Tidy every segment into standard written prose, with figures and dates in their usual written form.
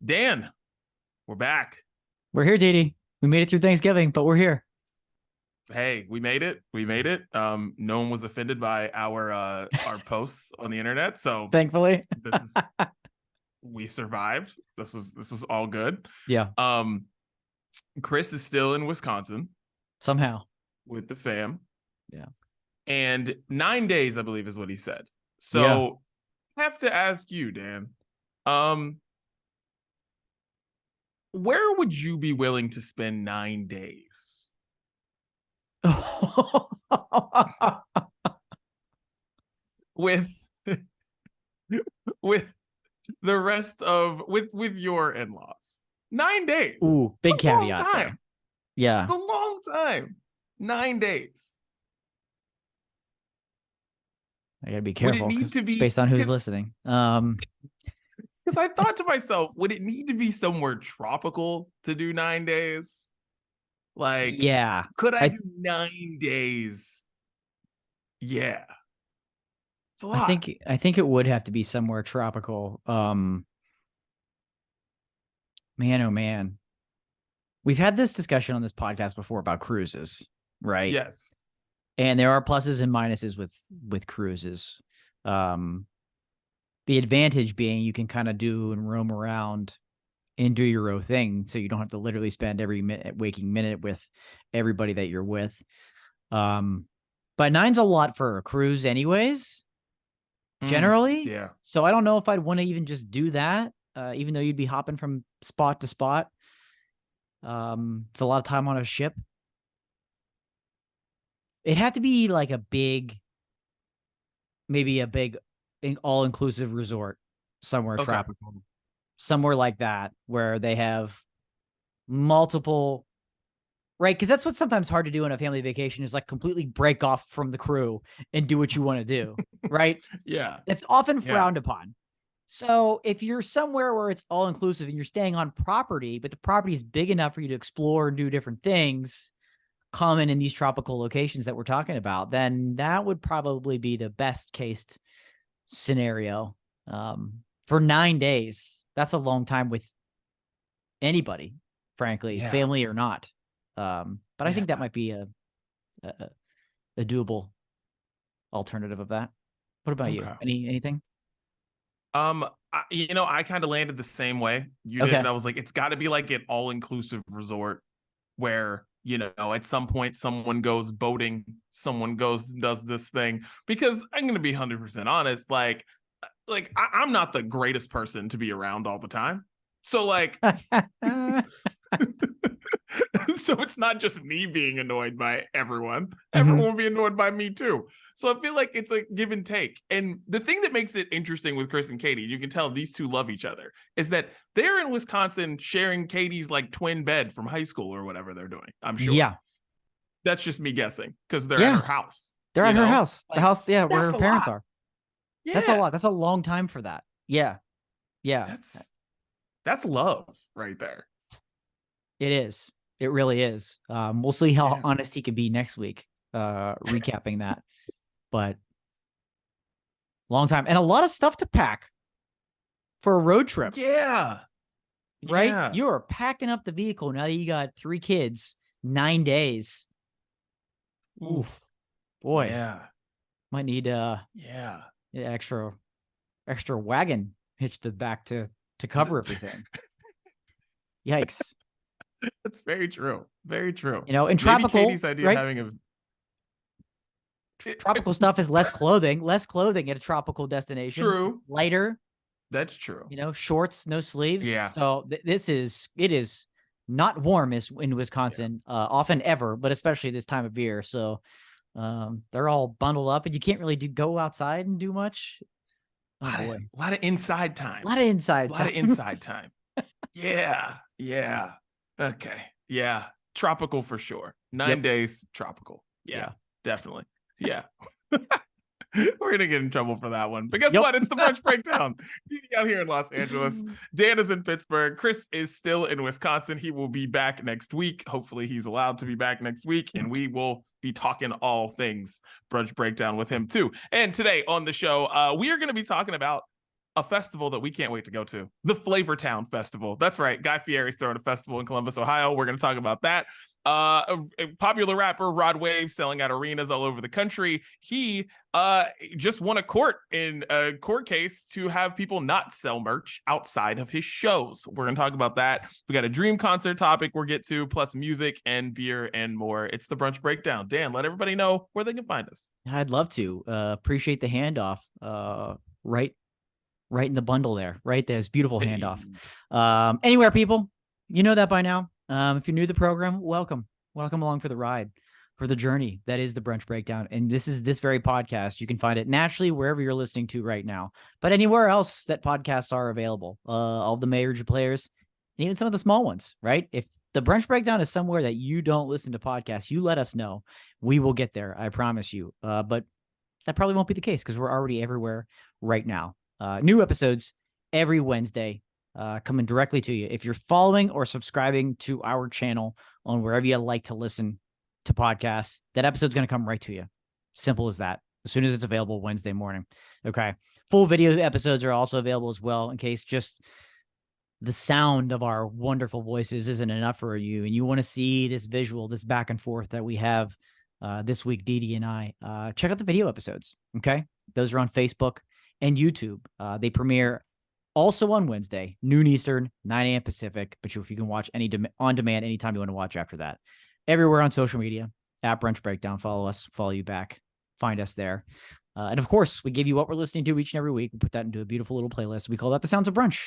Dan, we're back. We're here, Didi. We made it through Thanksgiving, but we're here. Hey, we made it. We made it. No one was offended by our posts on the internet, so Thankfully. this is we survived. This was all good. Yeah. Chris is still in Wisconsin Somehow. with the fam. Yeah. And 9 days, I believe, is what he said. So Yeah. I have to ask you, Dan, where would you be willing to spend 9 days? with with the rest of with your in-laws. 9 days. Ooh, big It's a long caveat time. there. Yeah. It's a long time. 9 days. I gotta be Would careful it need to be based on who's listening. Because I thought to myself, would it need to be somewhere tropical to do 9 days? Like, yeah. could I do 9 days? Yeah. It's a lot. I think it would have to be somewhere tropical. Man, oh man. We've had this discussion on this podcast before about cruises, right? Yes. And there are pluses and minuses with cruises. The advantage being you can kind of do and roam around and do your own thing, so you don't have to literally spend every waking minute with everybody that you're with. But 9's a lot for a cruise anyways, generally. Yeah. So I don't know if I'd want to even just do that, even though you'd be hopping from spot to spot. It's a lot of time on a ship. It'd have to be like maybe a big all-inclusive resort somewhere tropical, somewhere like that, where they have multiple, right? Because that's what's sometimes hard to do on a family vacation is like completely break off from the crew and do what you want to do, right? Yeah. It's often frowned upon. So if you're somewhere where it's all-inclusive and you're staying on property, but the property is big enough for you to explore and do different things common in these tropical locations that we're talking about, then that would probably be the best case scenario. For 9 days, that's a long time with anybody, frankly, family or not. But I think that might be a doable alternative of that. What about you? Anything? I kind of landed the same way you did. And I was like, it's got to be like an all-inclusive resort where, at some point someone goes boating, someone goes and does this thing, because I'm going to be 100% honest. Like I'm not the greatest person to be around all the time. So like, so it's not just me being annoyed by everyone. Everyone will be annoyed by me too. So I feel like it's a give and take. And the thing that makes it interesting with Chris and Katie, you can tell these two love each other, is that they're in Wisconsin sharing Katie's like twin bed from high school or whatever they're doing. I'm sure. Yeah. That's just me guessing, because they're at her house. They're at her house. Like, the house, where her parents are. Yeah. That's a lot. That's a long time for that. Yeah. Yeah. That's love right there. It is. It really is. We'll see how honest he can be next week, recapping that. But long time and a lot of stuff to pack for a road trip. Yeah. Right? Yeah. You're packing up the vehicle now that you got 3 kids, 9 days. Oof. Boy. Yeah. Might need extra wagon hitched to the back to cover everything. Yikes. That's very true. Very true. In tropical, maybe Katie's idea of having tropical stuff is less clothing at a tropical destination. True. It's lighter. That's true. Shorts, no sleeves. Yeah. So it is not warm in Wisconsin, often ever, but especially this time of year. So they're all bundled up and you can't really go outside and do much. A lot of inside time. A lot of inside time. Yeah. Yeah. Okay. Yeah. Tropical for sure. 9 days, tropical. Yeah. Definitely. Yeah. We're going to get in trouble for that one. But guess what? It's the Brunch Breakdown. Out here in Los Angeles. Dan is in Pittsburgh. Chris is still in Wisconsin. He will be back next week. Hopefully he's allowed to be back next week. And we will be talking all things Brunch Breakdown with him too. And today on the show, we are going to be talking about a festival that we can't wait to go to, the FlavorTown Festival. That's right. Guy Fieri's throwing a festival in Columbus, Ohio. We're going to talk about that. A popular rapper, Rod Wave, selling out arenas all over the country. He just won a court case to have people not sell merch outside of his shows. We're going to talk about that. We got a dream concert topic we'll get to, plus music and beer and more. It's the Brunch Breakdown. Dan, let everybody know where they can find us. I'd love to. Appreciate the handoff. Right in the bundle there. Right there's beautiful handoff. Anywhere, people, you know that by now. If you're new to the program, welcome along for the ride, for the journey that is the Brunch Breakdown. And this very podcast. You can find it naturally wherever you're listening to right now, but anywhere else that podcasts are available, all the major players, and even some of the small ones, right? If the Brunch Breakdown is somewhere that you don't listen to podcasts, you let us know. We will get there. I promise you. But that probably won't be the case because we're already everywhere right now. New episodes every Wednesday. Coming directly to you. If you're following or subscribing to our channel on wherever you like to listen to podcasts, that episode's going to come right to you. Simple as that. As soon as it's available Wednesday morning. Okay. Full video episodes are also available as well, in case just the sound of our wonderful voices isn't enough for you and you want to see this visual, this back and forth that we have this week, Dee and I. Check out the video episodes. Okay. Those are on Facebook and YouTube. They premiere also on Wednesday, noon Eastern, 9 a.m. Pacific, but if you can watch on demand anytime you want to watch after that. Everywhere on social media, at Brunch Breakdown. Follow us, follow you back, find us there. And of course, we give you what we're listening to each and every week. We put that into a beautiful little playlist. We call that The Sounds of Brunch.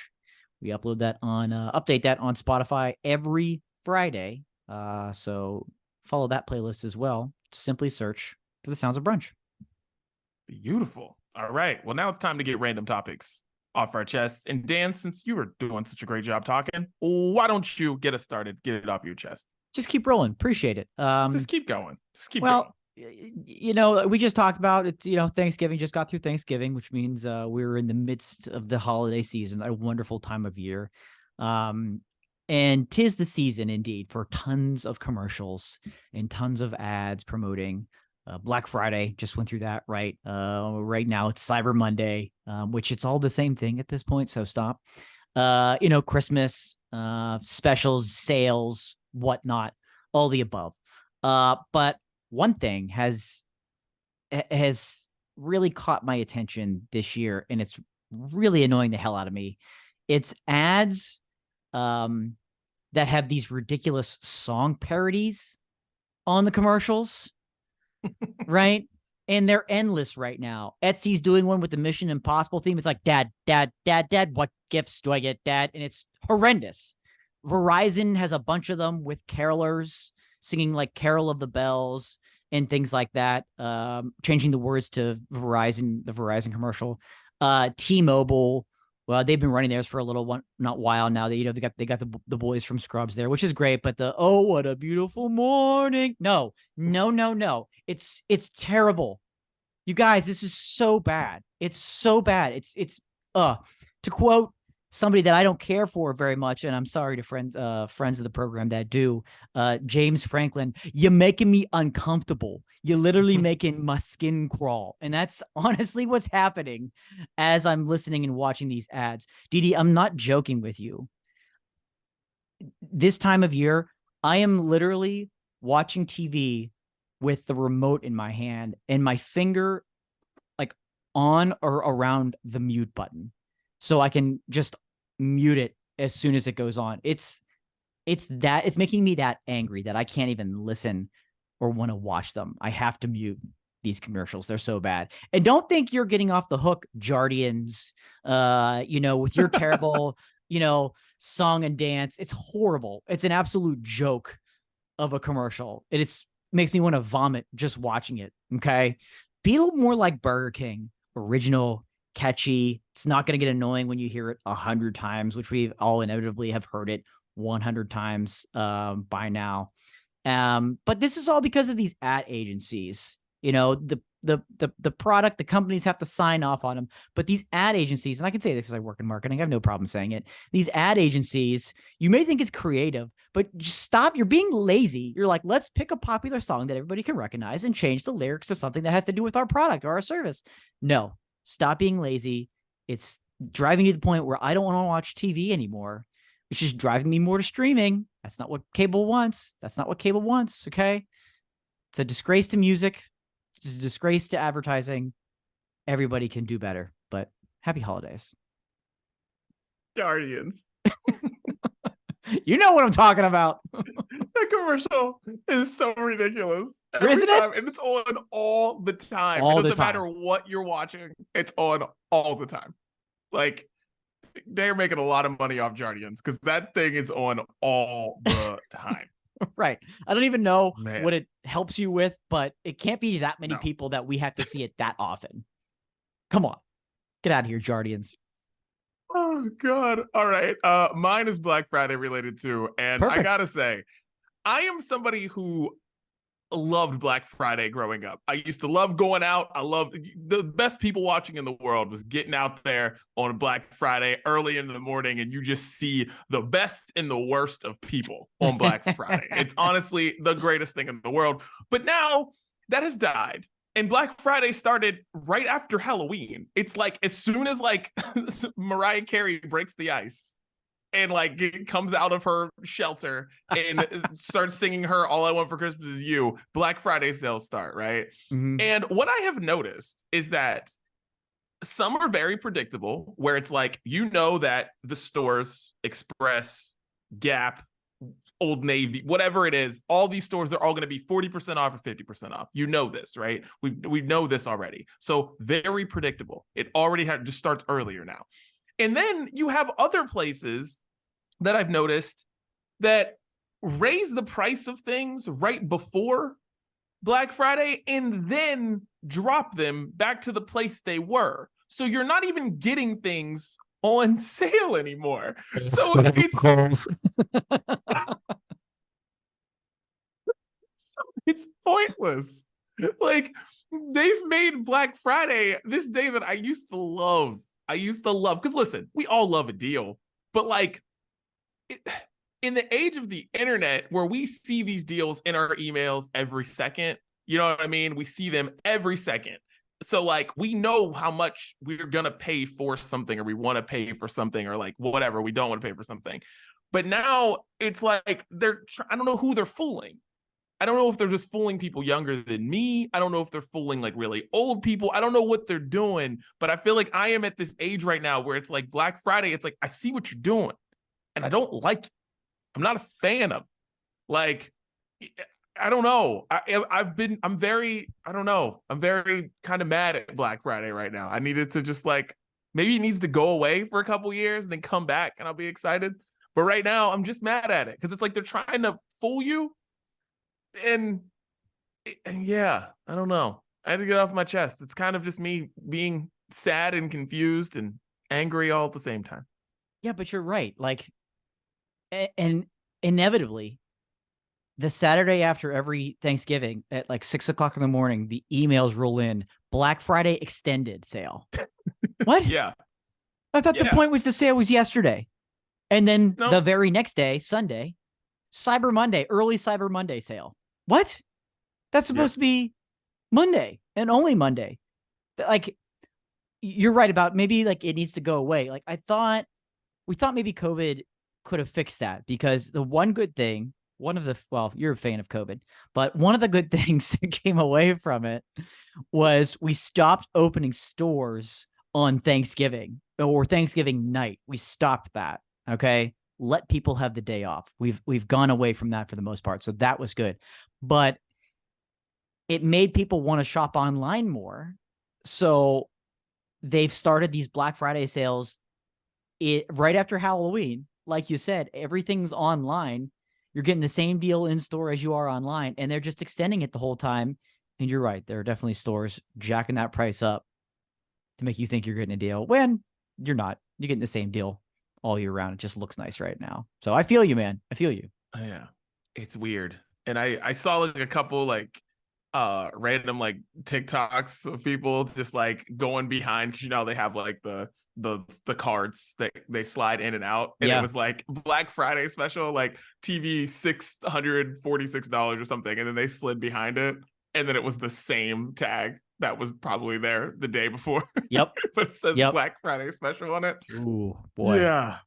We upload that update that on Spotify every Friday. So follow that playlist as well. Simply search for The Sounds of Brunch. Beautiful. All right. Well, now it's time to get random topics off our chest. And Dan, since you were doing such a great job talking, why don't you get us started? Get it off your chest. Just keep rolling. Appreciate it. Just keep going. Going. You know, we just talked about it. You know, Thanksgiving, just got through Thanksgiving, which means we're in the midst of the holiday season, a wonderful time of year. And 'tis the season indeed for tons of commercials and tons of ads promoting Black Friday. Just went through that, right? Right now it's Cyber Monday, which it's all the same thing at this point. So stop. You know, Christmas, specials, sales, whatnot, all the above. But one thing has really caught my attention this year, and it's really annoying the hell out of me. It's ads that have these ridiculous song parodies on the commercials. Right? And they're endless right now. Etsy's doing one with the Mission Impossible theme. It's like, Dad, what gifts do I get, Dad? And it's horrendous. Verizon has a bunch of them with carolers singing like Carol of the Bells and things like that. Changing the words to the Verizon commercial. T-Mobile, well, they've been running theirs for a while now. They they got the boys from Scrubs there, which is great. But oh, what a beautiful morning! No. It's terrible. You guys, this is so bad. It's so bad. It's to quote somebody that I don't care for very much, and I'm sorry to friends of the program that do, James Franklin, you're making me uncomfortable. You're literally making my skin crawl. And that's honestly what's happening as I'm listening and watching these ads. Dee, I'm not joking with you. This time of year, I am literally watching TV with the remote in my hand and my finger like on or around the mute button, so I can just mute it as soon as it goes on. It's making me that angry that I can't even listen or want to watch them. I have to mute these commercials. They're so bad. And don't think you're getting off the hook, Jardians, with your terrible, song and dance. It's horrible. It's an absolute joke of a commercial. Makes me want to vomit just watching it. Okay. Be a little more like Burger King, original, catchy. It's not going to get annoying when you hear it 100 times, which we all inevitably have heard it 100 times by now. But this is all because of these ad agencies. The product, the companies have to sign off on them. But these ad agencies, and I can say this because I work in marketing, I have no problem saying it. These ad agencies, you may think it's creative, but just stop. You're being lazy. You're like, let's pick a popular song that everybody can recognize and change the lyrics to something that has to do with our product or our service. No, stop being lazy. It's driving me to the point where I don't want to watch TV anymore. It's just driving me more to streaming. That's not what cable wants. That's not what cable wants. Okay. It's a disgrace to music. It's a disgrace to advertising. Everybody can do better, but happy holidays. Guardians. You know what I'm talking about. That commercial is so ridiculous. Isn't it? Time, and it's on all the time. All it the doesn't time. matter what you're watching. It's on all the time. Like, they're making a lot of money off Guardians because that thing is on all the time. Right. I don't even know Man. what it helps you with, but it can't be that many No. people that we have to see it that often. Come on. Get out of here, Guardians. Oh God. All right. Mine is Black Friday related too. And Perfect. I gotta say, I am somebody who loved Black Friday growing up. I used to love going out. I loved the best people watching in the world was getting out there on Black Friday early in the morning, and you just see the best and the worst of people on Black Friday. It's honestly the greatest thing in the world. But now that has died. And Black Friday started right after Halloween. It's like as soon as like Mariah Carey breaks the ice and like it comes out of her shelter and starts singing her All I Want for Christmas Is You, Black Friday sales start, right? Mhm. And what I have noticed is that some are very predictable, where it's like, you know, that the stores, Express, Gap, Old Navy, whatever it is, all these stores are all going to be 40% off or 50% off. You know this, right? We know this already. So very predictable. It already just starts earlier now. And then you have other places that I've noticed that raise the price of things right before Black Friday and then drop them back to the place they were. So you're not even getting things on sale anymore. So it's pointless. Like, they've made Black Friday this day that I used to love. Because listen, we all love a deal, but like, in the age of the internet where we see these deals in our emails every second, you know what I mean? We see them every second. So like, we know how much we're going to pay for something, or we want to pay for something, or like whatever, we don't want to pay for something. But now it's like, I don't know who they're fooling. I don't know if they're just fooling people younger than me. I don't know if they're fooling like really old people. I don't know what they're doing, but I feel like I am at this age right now where it's like Black Friday. It's like, I see what you're doing and I don't like it. I'm not a fan of it. Like, I don't know. I'm very kind of mad at Black Friday right now. I needed to just like, maybe it needs to go away for a couple years and then come back and I'll be excited. But right now I'm just mad at it because it's like they're trying to fool you. And yeah, I don't know. I had to get off my chest. It's kind of just me being sad and confused and angry all at the same time. Yeah, but you're right. Like, and inevitably, the Saturday after every Thanksgiving at like 6:00 in the morning, the emails roll in. Black Friday extended sale. What? Yeah. I thought the point was the sale was yesterday. And then the very next day, Sunday, Cyber Monday, early Cyber Monday sale. What? That's supposed to be Monday and only Monday. Like, you're right about maybe like it needs to go away. Like, we thought maybe COVID could have fixed that, because the one good thing, you're a fan of COVID, but one of the good things that came away from it was we stopped opening stores on Thanksgiving or Thanksgiving night. We stopped that. Okay. Let people have the day off. We've gone away from that for the most part. So that was good, but it made people want to shop online more. So they've started these Black Friday sales right after Halloween. Like you said, everything's online. You're getting the same deal in store as you are online, and they're just extending it the whole time. And you're right. There are definitely stores jacking that price up to make you think you're getting a deal when you're not. You're getting the same deal all year round. It just looks nice right now. So I feel you, man. I feel you. Oh, yeah. It's weird. And I saw like a couple like random like TikToks of people just like going behind, because you know they have like the cards that they slide in and out, and it was like Black Friday special, like TV $646 or something, and then they slid behind it, and then it was the same tag that was probably there the day before. Yep. But it says Yep. Black Friday special on it. Ooh, boy. Yeah.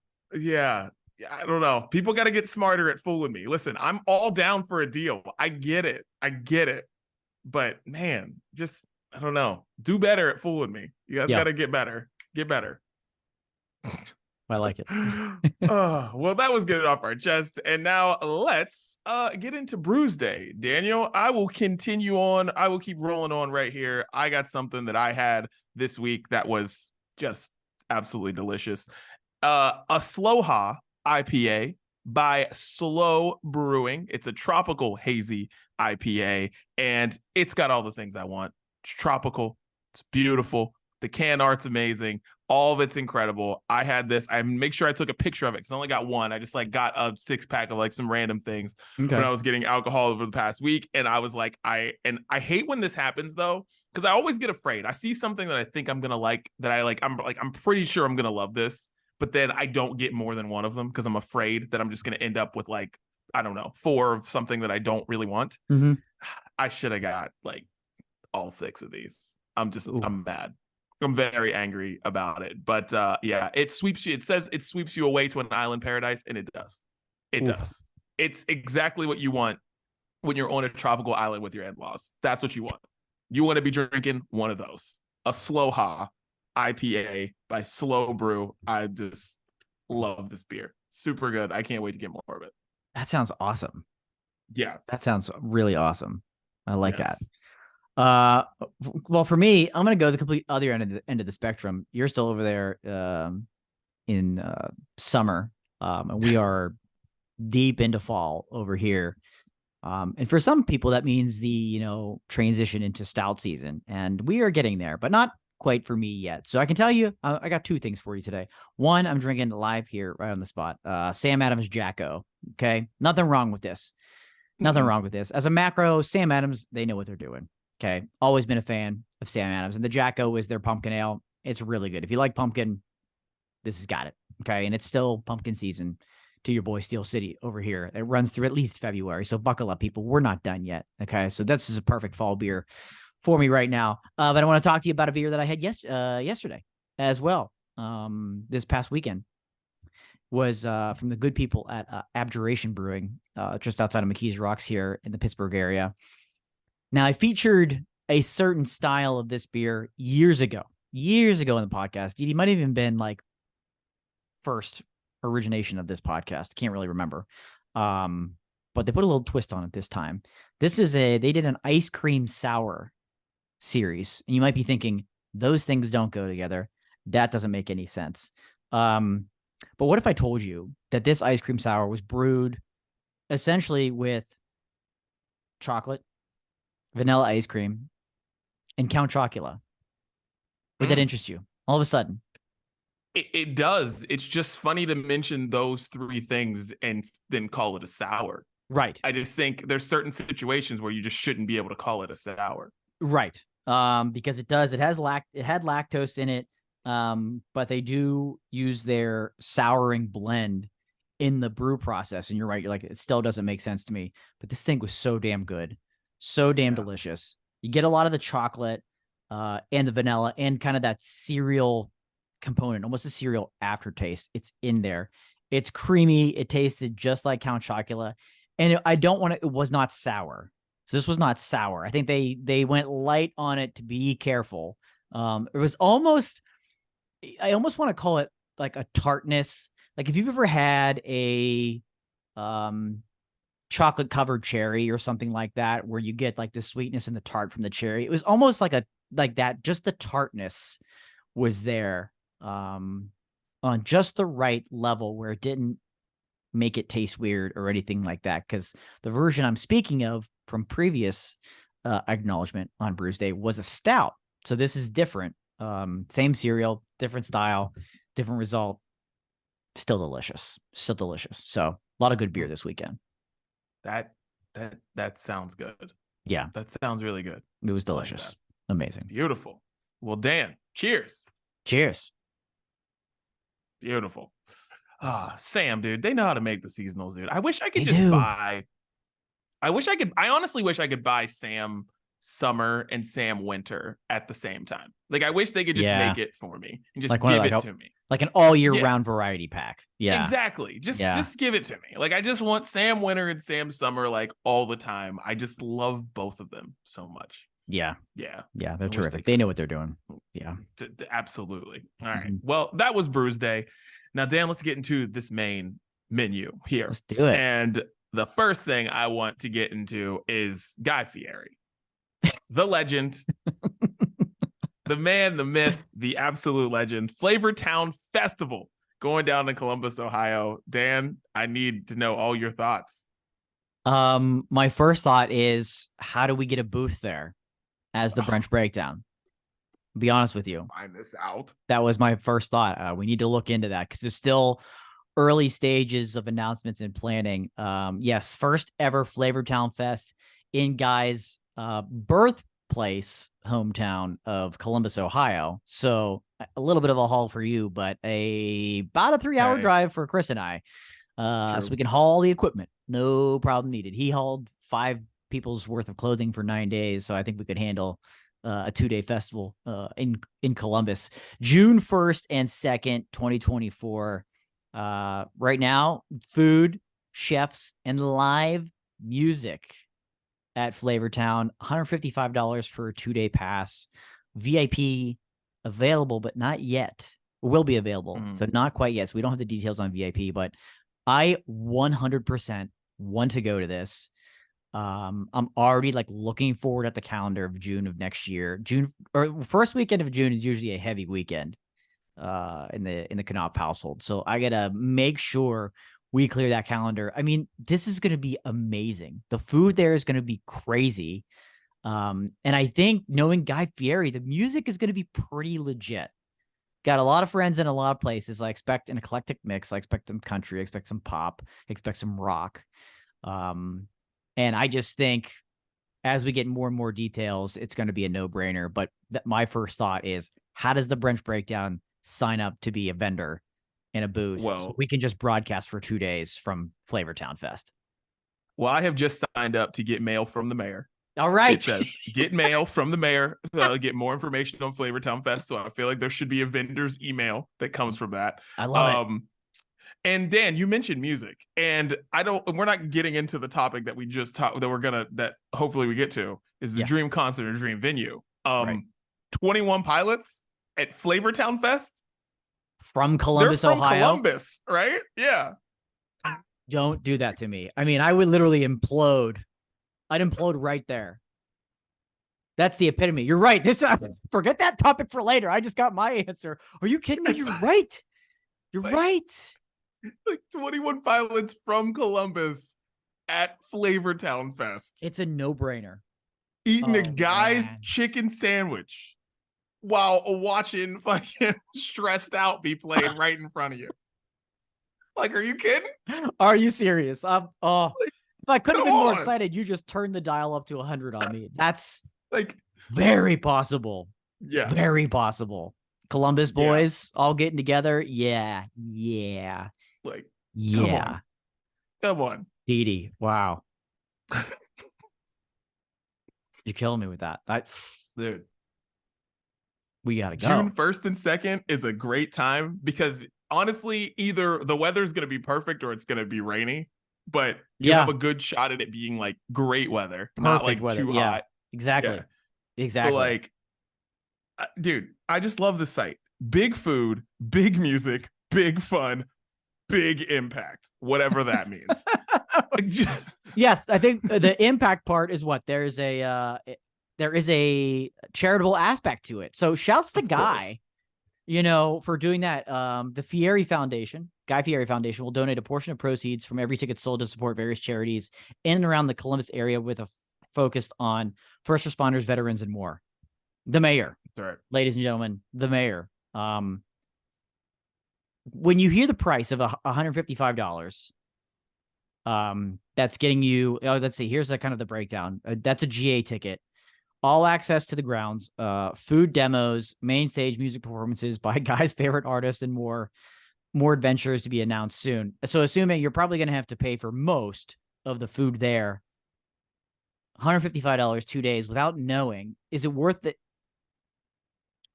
I don't know. People got to get smarter at fooling me. Listen, I'm all down for a deal. I get it. But man, just I don't know. Do better at fooling me. You guys got to get better. Get better. I like it. Well, that was getting off our chest. And now let's get into Brews Day. Daniel, I will continue on. I will keep rolling on right here. I got something that I had this week that was just absolutely delicious. A Sloha IPA by Slow Brewing. It's a tropical hazy IPA, and it's got all the things I want. It's tropical. It's beautiful. The can art's amazing. All of it's incredible. I had this. I make sure I took a picture of it because I only got one. I just like got a 6-pack of like some random things when I was getting alcohol over the past week. And I was like, I hate when this happens though, because I always get afraid. I see something that I think I'm gonna like that I'm pretty sure I'm gonna love this, but then I don't get more than one of them because I'm afraid that I'm just gonna end up with like, I don't know, 4 of something that I don't really want. Mm-hmm. I should have got like all 6 of these. I'm mad. I'm very angry about it. But yeah, it sweeps you. It says it sweeps you away to an island paradise, and it does. It does. It's exactly what you want when you're on a tropical island with your in-laws. That's what you want. You want to be drinking one of those. A Sloha IPA by Slow Brew. I just love this beer. Super good. I can't wait to get more of it. That sounds awesome. Yeah. That sounds really awesome. I like that. Well, for me, I'm gonna go the complete other end of the spectrum. You're still over there in summer, and we are deep into fall over here. And for some people, that means the transition into stout season, and we are getting there, but not quite for me yet. So I can tell you, I got 2 things for you today. One, I'm drinking live here, right on the spot. Sam Adams Jacko. Okay, nothing wrong with this. Nothing wrong with this. As a macro, Sam Adams, they know what they're doing. Okay. Always been a fan of Sam Adams. And the Jacko is their pumpkin ale. It's really good. If you like pumpkin, this has got it. Okay. And it's still pumpkin season to your boy Steel City over here. It runs through at least February. So buckle up, people. We're not done yet. Okay. So this is a perfect fall beer for me right now. But I want to talk to you about a beer that I had yesterday as well. This past weekend was from the good people at Abjuration Brewing, just outside of McKees Rocks here in the Pittsburgh area. Now, I featured a certain style of this beer years ago in the podcast. It might have even been like first origination of this podcast. Can't really remember. But they put a little twist on it this time. They did an ice cream sour series. And you might be thinking, those things don't go together. That doesn't make any sense. But what if I told you that this ice cream sour was brewed essentially with chocolate, vanilla ice cream, and Count Chocula? Would that interest you? All of a sudden. It does. It's just funny to mention those 3 things and then call it a sour. Right. I just think there's certain situations where you just shouldn't be able to call it a sour. Right. Because it had lactose in it. But they do use their souring blend in the brew process. And you're right. You're like, it still doesn't make sense to me. But this thing was so damn good. So damn delicious. You get a lot of the chocolate and the vanilla and kind of that cereal component, almost a cereal aftertaste. It's in there. It's creamy. It tasted just like Count Chocula. And it was not sour. So this was not sour. I think they went light on it to be careful. It was almost, I almost want to call it like a tartness. Like if you've ever had a chocolate covered cherry or something like that, where you get like the sweetness and the tart from the cherry. It was almost like that. Just the tartness was there on just the right level where it didn't make it taste weird or anything like that. Because the version I'm speaking of from previous acknowledgement on Brews Day was a stout. So this is different. Same cereal, different style, different result. Still delicious. So a lot of good beer this weekend. That sounds good. Yeah. That sounds really good. It was delicious. Like amazing. Beautiful. Well, Dan, cheers. Cheers. Beautiful. Sam, dude, they know how to make the seasonals, dude. I wish I could I honestly wish I could buy Sam Summer and Sam Winter at the same time. Like, I wish they could just Yeah. make it for me and just Like one of give like it a, to me. like an all year Yeah, round variety pack. Yeah. exactly. Yeah. Just give it to me. Like, I just want Sam Winter and Sam Summer like all the time. I just love both of them so much. Yeah. Yeah. Yeah. They're I wish terrific. they They could. know what they're doing. Yeah. Absolutely. All right. Mhm. Well, that was Brews Day. Now, Dan, let's get into this main menu here. Let's do it. And the first thing I want to get into is Guy Fieri, the legend, the man, the myth, the absolute legend. FlavorTown Festival going down to Columbus, Ohio. Dan, I need to know all your thoughts. My first thought is, how do we get a booth there as the brunch breakdown? I'll be honest with you. Find this out. That was my first thought. We need to look into that because there's still early stages of announcements and planning. Yes, first ever FlavorTown Fest in Guy's birthplace, hometown of Columbus, Ohio. So a little bit of a haul for you, but about a 3-hour drive for Chris and I. So we can haul the equipment. No problem needed. He hauled 5 people's worth of clothing for 9 days. So I think we could handle a 2-day festival in Columbus, June 1st and 2nd, 2024. Right now, food, chefs, and live music at FlavorTown. $155 for a 2-day pass. VIP available, but not yet. Will be available. So not quite yet. So we don't have the details on VIP, but I 100% want to go to this. I'm already like looking forward at the calendar of June of next year. June, or first weekend of June, is usually a heavy weekend in the Knopf household. So I gotta make sure we clear that calendar. I mean, this is gonna be amazing. The food there is gonna be crazy. And I think, knowing Guy Fieri, the music is gonna be pretty legit. Got a lot of friends in a lot of places. I expect an eclectic mix. I expect some country, I expect some pop, I expect some rock. And I just think as we get more and more details, it's going to be a no-brainer. But my first thought is, how does the Brunch Breakdown sign up to be a vendor in a booth? Well, so we can just broadcast for 2 days from FlavorTown Fest. Well, I have just signed up to get mail from the mayor. All right. It says get mail from the mayor, get more information on FlavorTown Fest. So I feel like there should be a vendor's email that comes from that. I love it. And Dan, you mentioned music, and we're not getting into the topic that we just talked, that hopefully we get to, is the dream concert or dream venue. Right. 21 Pilots at FlavorTown Fest. From Columbus, They're from Ohio. Columbus, right? Yeah. Don't do that to me. I mean, I would literally implode. I'd implode right there. That's the epitome. You're right. Forget that topic for later. I just got my answer. Are you kidding me? You're right. You're right. Like 21 Pilots from Columbus at FlavorTown Fest. It's a no-brainer. Eating a guy's chicken sandwich while watching fucking Stressed Out be played right in front of you. Like, are you kidding? Are you serious? If I could have been more on. excited, you just turned the dial up to 100 on me. That's like very possible. Yeah. Very possible. Columbus boys all getting together. Yeah. Yeah. Like, yeah. Come on. Edie. Wow. You're killing me with that. Dude. We gotta go. June 1st and 2nd is a great time because honestly, either the weather's gonna be perfect or it's gonna be rainy. But you have a good shot at it being like great weather, not like weather. too hot. Exactly. Exactly. So like, dude, I just love the site. Big food, big music, big fun, big impact, whatever that means. Yes, I think the impact part is what there is a charitable aspect to it. So shouts to Guy, for doing that. The Fieri Foundation, Guy Fieri Foundation, will donate a portion of proceeds from every ticket sold to support various charities in and around the Columbus area with a focused on first responders, veterans, and more. The mayor, ladies and gentlemen, the mayor. When you hear the price of $155, that's getting you. Let's see. Here's kind of the breakdown. That's a GA ticket. All access to the grounds, food demos, main stage music performances by Guy's favorite artist, and more adventures to be announced soon. So assuming you're probably going to have to pay for most of the food there, $155, 2 days without knowing. Is it worth it?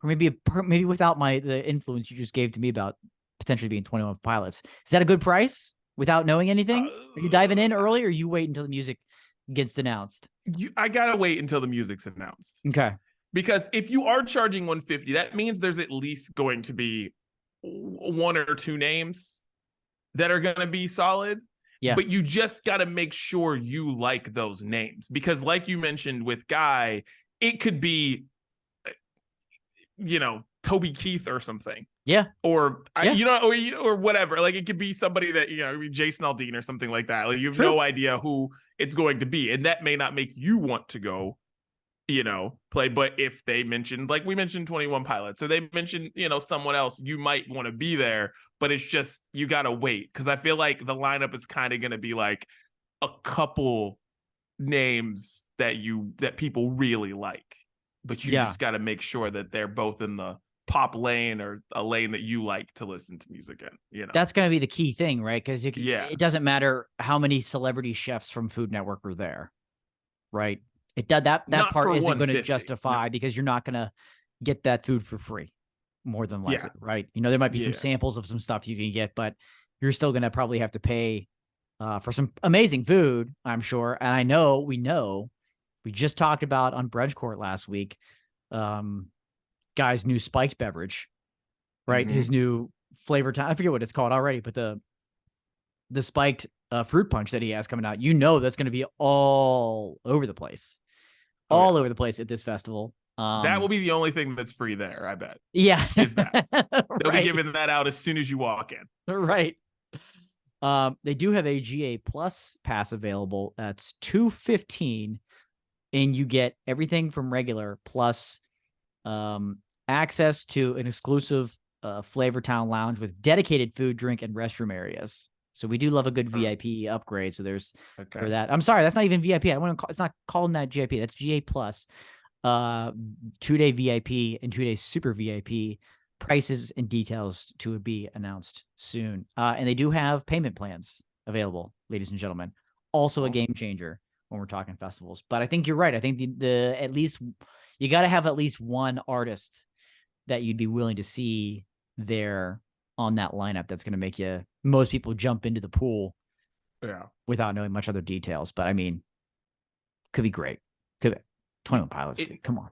Or maybe without the influence you just gave to me about potentially being 21 Pilots. Is that a good price without knowing anything? Are you diving in early, or you wait until the music gets announced? I gotta wait until the music's announced. Okay. Because if you are charging 150, that means there's at least going to be one or two names that are going to be solid. Yeah. But you just got to make sure you like those names, because like you mentioned with Guy, it could be, Toby Keith or something. Yeah. Or, or whatever. Like it could be somebody that, Jason Aldean or something like that. Like you have no idea who it's going to be. And that may not make you want to go, play. But if they mentioned, like we mentioned 21 Pilots, or they mentioned, someone else, you might want to be there. But it's just, you got to wait. Because I feel like the lineup is kind of going to be like a couple names that people really like. But you just got to make sure that they're both in the pop lane or a lane that you like to listen to music in. That's going to be the key thing, right? Because it doesn't matter how many celebrity chefs from Food Network are there, right? That part isn't going to justify, because you're not going to get that food for free, more than likely, right? There might be some samples of some stuff you can get, but you're still going to probably have to pay for some amazing food, I'm sure. And we just talked about on Brunch Court last week, Guy's new spiked beverage, right? Mm-hmm. His new FlavorTown. I forget what it's called already, but the spiked fruit punch that he has coming out, that's going to be all over the place. All over the place at this festival. That will be the only thing that's free there, I bet. Yeah. Is that. They'll be giving that out as soon as you walk in. Right. They do have a GA Plus pass available. That's $215, and you get everything from regular plus access to an exclusive FlavorTown lounge with dedicated food, drink, and restroom areas. So we do love a good VIP upgrade. So there's for that. I'm sorry, that's not even VIP. It's not calling that VIP. That's GA Plus. 2-day VIP and 2-day super VIP. Prices and details to be announced soon. And they do have payment plans available, ladies and gentlemen. Also a game changer when we're talking festivals. But I think you're right. I think the at least you got to have at least one artist that you'd be willing to see there on that lineup that's going to make most people jump into the pool without knowing much other details. But I mean, could be great. Could be 21 Pilots. Come on.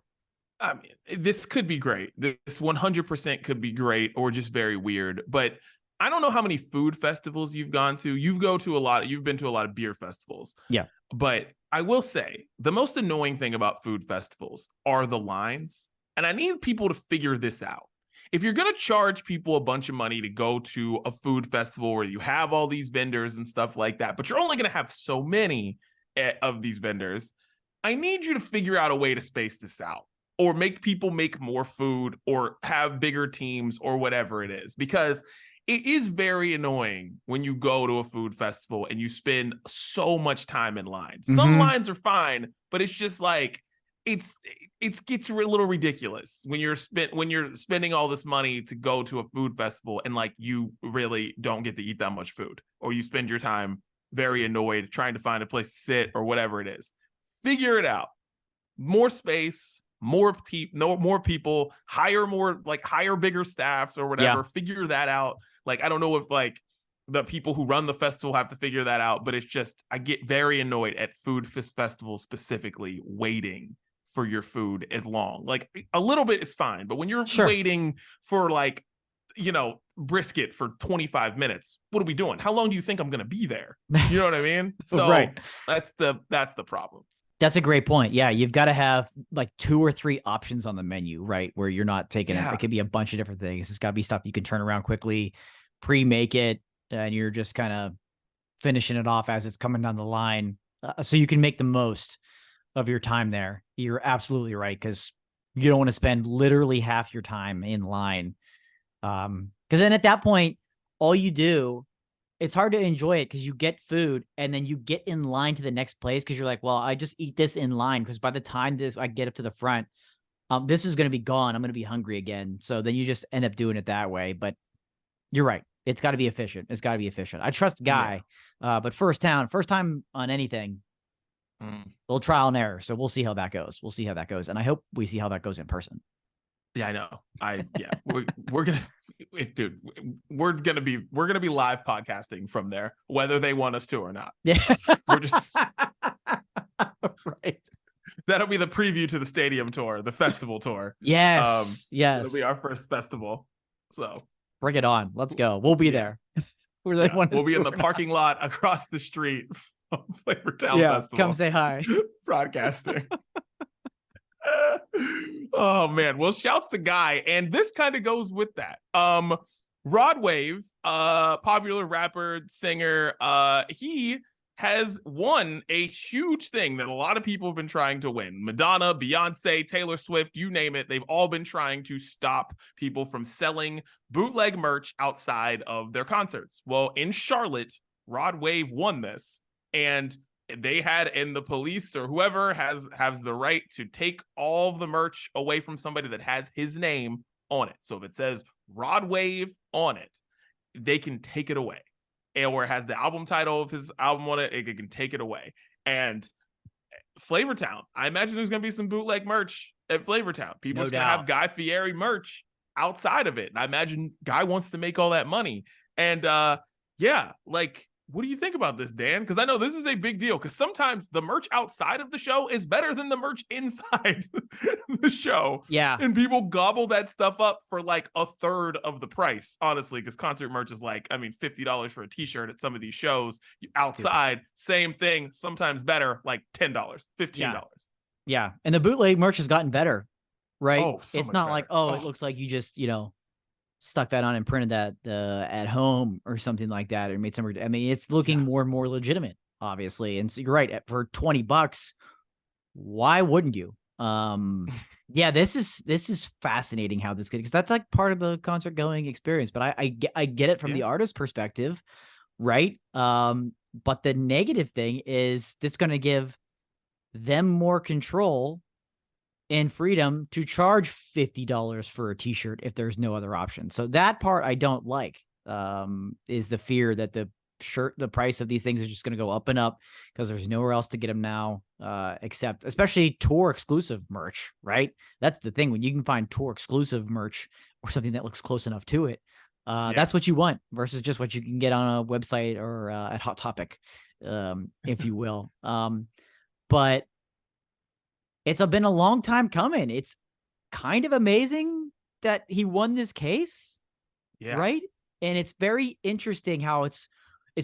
I mean, this could be great. This 100% could be great, or just very weird. But I don't know how many food festivals you've gone to. You've been to a lot of beer festivals. Yeah. But I will say the most annoying thing about food festivals are the lines. And I need people to figure this out. If you're going to charge people a bunch of money to go to a food festival where you have all these vendors and stuff like that, but you're only going to have so many of these vendors, I need you to figure out a way to space this out, or make people make more food, or have bigger teams, or whatever it is, because it is very annoying when you go to a food festival and you spend so much time in lines. Some lines are fine, but it's just like, it gets a little ridiculous when you're spending all this money to go to a food festival and like you really don't get to eat that much food, or you spend your time very annoyed trying to find a place to sit or whatever it is. Figure it out. More space, more people, hire bigger staffs or whatever. Yeah. Figure that out. Like, I don't know if like the people who run the festival have to figure that out, but it's just, I get very annoyed at food festivals specifically waiting for your food as long. Like, a little bit is fine, but when you're waiting for like, brisket for 25 minutes, what are we doing? How long do you think I'm going to be there? You know what I mean? So that's the problem. That's a great point. Yeah, you've got to have like 2 or 3 options on the menu, right? Where you're not taking it. It could be a bunch of different things. It's got to be stuff you can turn around quickly, pre-make it, and you're just kind of finishing it off as it's coming down the line, so you can make the most of your time there. You're absolutely right, because you don't want to spend literally half your time in line. Because then at that point, all you do, it's hard to enjoy it because you get food and then you get in line to the next place because you're like, well, I just eat this in line because by the time I get up to the front, this is going to be gone. I'm going to be hungry again. So then you just end up doing it that way. But you're right. It's got to be efficient. I trust Guy, but first time on anything, little trial and error. So we'll see how that goes. We'll see how that goes. And I hope we see how that goes in person. Yeah, I know. We're gonna, dude, we're gonna be live podcasting from there, whether they want us to or not. Yeah. We're just right. That'll be the preview to the stadium tour, the festival tour. Yes. It'll be our first festival. So bring it on. Let's go. We'll be there. We'll be in the parking lot across the street from FlavorTown Festival. Come say hi. Broadcasting. Oh man. Well, shouts to Guy. And this kind of goes with that. Rod Wave, popular rapper, singer, he has won a huge thing that a lot of people have been trying to win. Madonna, Beyonce, Taylor Swift, you name it. They've all been trying to stop people from selling bootleg merch outside of their concerts. Well, in Charlotte, Rod Wave won this, and they had, and the police or whoever has the right to take all of the merch away from somebody that has his name on it. So if it says Rod Wave on it, they can take it away. Or has the album title of his album on it, it can take it away. And FlavorTown, I imagine there's going to be some bootleg merch at FlavorTown. People are going to have Guy Fieri merch outside of it. And I imagine Guy wants to make all that money. And like, what do you think about this, Dan? Because I know this is a big deal, because sometimes the merch outside of the show is better than the merch inside the show. Yeah. And people gobble that stuff up for like a third of the price, honestly, because concert merch is like, I mean, $50 for a t-shirt at some of these shows. Outside, same thing, sometimes better, like $10, $15. Yeah. And the bootleg merch has gotten better, right? Oh, so it's not better. like, it looks like you just, stuck that on and printed that at home or something like that, or made some. I mean, it's looking more and more legitimate, obviously. And so you're right, for $20, why wouldn't you? This is fascinating how this could, because that's like part of the concert going experience. But I get it from the artist perspective, right? But the negative thing is that's going to give them more control and freedom to charge $50 for a t-shirt if there's no other option. So that part I don't like, is the fear that the price of these things is just going to go up and up because there's nowhere else to get them now, except especially tour exclusive merch, right? That's the thing. When you can find tour exclusive merch or something that looks close enough to it, that's what you want versus just what you can get on a website or at Hot Topic, if you will. But it's been a long time coming. It's kind of amazing that he won this case. Yeah. Right. And it's very interesting how it's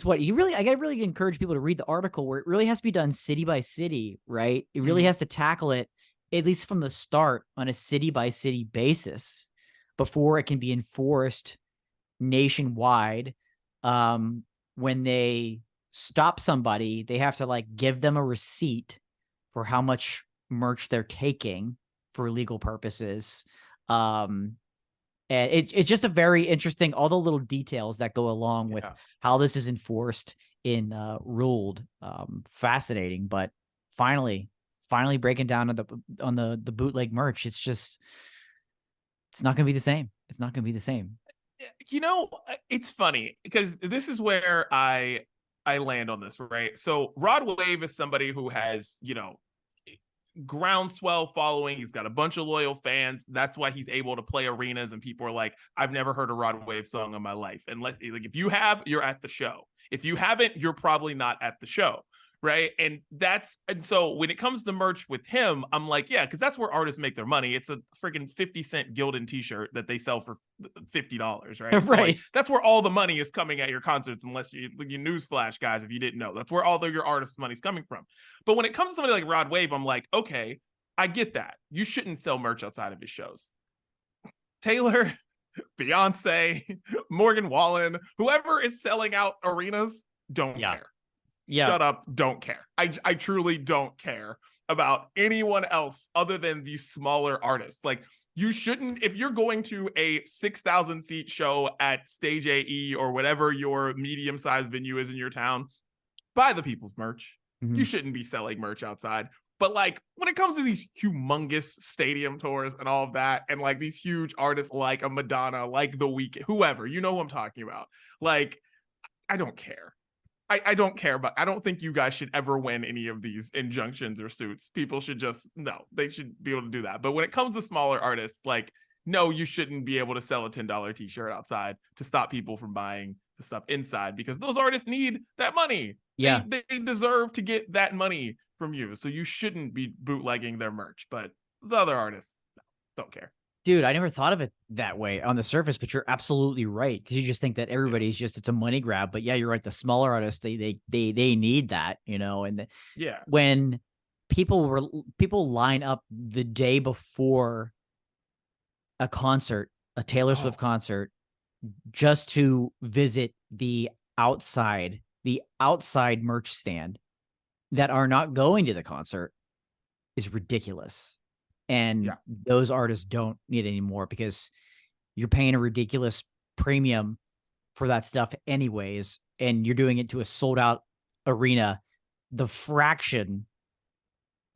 what you really, I really encourage people to read the article where it really has to be done city by city, right? It really has to tackle it, at least from the start, on a city by city basis before it can be enforced nationwide. When they stop somebody, they have to like give them a receipt for how much merch they're taking for legal purposes. And it's just a very interesting, all the little details that go along with how this is enforced in ruled. Fascinating, but finally breaking down on the bootleg merch. It's not going to be the same. It's not going to be the same. It's funny because this is where I land on this, right? So Rod Wave is somebody who has, groundswell following. He's got a bunch of loyal fans. That's why he's able to play arenas, and people are like, I've never heard a Rod Wave song in my life. Unless, like, if you have, you're at the show. If you haven't, you're probably not at the show, right? And so when it comes to merch with him, I'm like, yeah, because that's where artists make their money. It's a freaking 50-cent Gildan t-shirt that they sell for $50, right? Right. So like, that's where all the money is coming at your concerts, unless you newsflash, guys, if you didn't know. That's where all your artist money's coming from. But when it comes to somebody like Rod Wave, I'm like, okay, I get that. You shouldn't sell merch outside of his shows. Taylor, Beyonce, Morgan Wallen, whoever is selling out arenas, don't care. Yeah. Shut up. Don't care. I truly don't care about anyone else other than these smaller artists. Like, you shouldn't, if you're going to a 6,000 seat show at Stage AE or whatever your medium-sized venue is in your town, buy the people's merch. Mm-hmm. You shouldn't be selling merch outside. But like, when it comes to these humongous stadium tours and all of that, and like these huge artists like a Madonna, like The Weeknd, whoever, you know who I'm talking about. Like, I don't care. I don't care about. I don't think you guys should ever win any of these injunctions or suits. People should just no. They should be able to do that. But when it comes to smaller artists, like no, you shouldn't be able to sell a $10 t-shirt outside to stop people from buying the stuff inside because those artists need that money. Yeah. They deserve to get that money from you. So you shouldn't be bootlegging their merch. But the other artists don't care. Dude, I never thought of it that way on the surface, but you're absolutely right because you just think that everybody's just it's a money grab. But yeah, you're right. The smaller artists, they need that, you know. And Yeah. when people line up the day before a concert, a Taylor Swift concert, just to visit the outside merch stand that are not going to the concert is ridiculous. And those artists don't need it anymore because you're paying a ridiculous premium for that stuff anyways. And you're doing it to a sold out arena. The fraction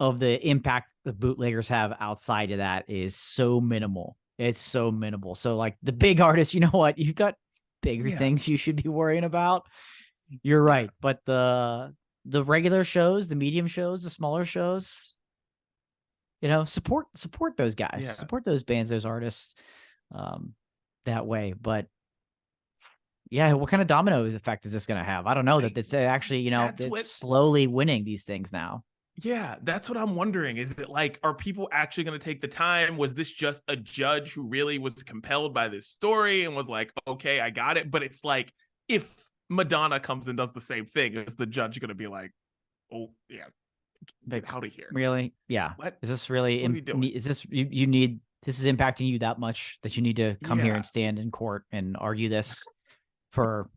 of the impact the bootleggers have outside of that is so minimal. It's so minimal. So like the big artists, you know what? You've got bigger things you should be worrying about. You're right. But the regular shows, the medium shows, the smaller shows, you know, support those guys, support those bands, those artists, that way. But yeah, what kind of domino effect is this going to have? I don't know that it's actually, you know, it's slowly winning these things now. Yeah, that's what I'm wondering. Is it like, are people actually going to take the time? Was this just a judge who really was compelled by this story and was like, okay, I got it. But it's like, if Madonna comes and does the same thing, is the judge going to be like, oh yeah, get out of here? Really? Yeah. What is this really? What are we doing? Is this you need? This is impacting you that much that you need to come here and stand in court and argue this for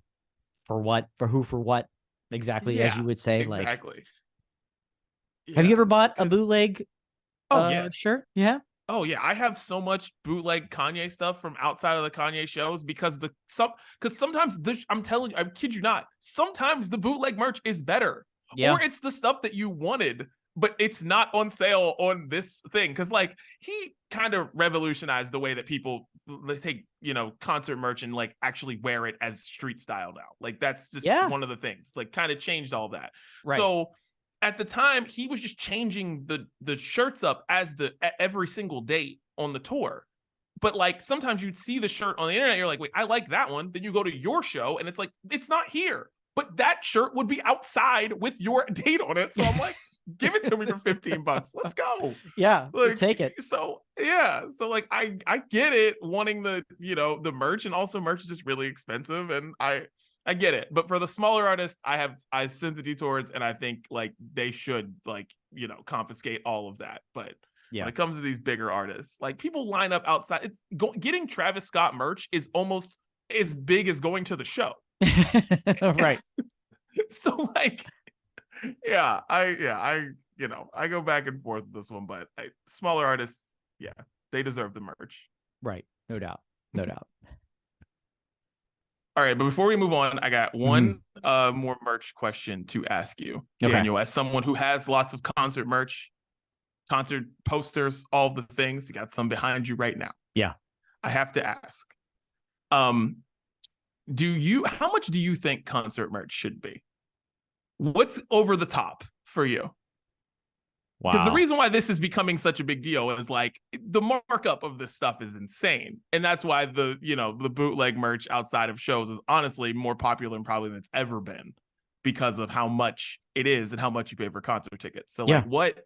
what? For who? For what? Exactly, as you would say. Exactly. Like, have you ever bought a bootleg? Shirt? Yeah. Oh yeah, I have so much bootleg Kanye stuff from outside of the Kanye shows because sometimes I'm telling you, I kid you not, sometimes the bootleg merch is better. Or it's the stuff that you wanted, but it's not on sale on this thing. Because like he kind of revolutionized the way that people take, you know, concert merch and like actually wear it as street style now. Like that's just one of the things. Like kind of changed all that. Right. So at the time, he was just changing the shirts up as every single date on the tour. But like sometimes you'd see the shirt on the internet, you're like, wait, I like that one. Then you go to your show and it's like, it's not here. But that shirt would be outside with your date on it. So I'm like, give it to me for $15. Let's go. Yeah, like, take it. So yeah. So like I get it, wanting the, you know, the merch, and also merch is just really expensive. And I get it. But for the smaller artists, I sympathy towards, and I think like they should like, you know, confiscate all of that. But when it comes to these bigger artists, like people line up outside. Getting Travis Scott merch is almost as big as going to the show. Right. So like, I you know, I go back and forth with this one, but smaller artists, they deserve the merch. Right. No doubt. No doubt. All right, but before we move on, I got one more merch question to ask you, Daniel, as someone who has lots of concert merch, concert posters, all the things. You got some behind you right now. Yeah. I have to ask. How much do you think concert merch should be? What's over the top for you? Wow. Because the reason why this is becoming such a big deal is like the markup of this stuff is insane. And that's why the bootleg merch outside of shows is honestly more popular than probably than it's ever been because of how much it is and how much you pay for concert tickets. So like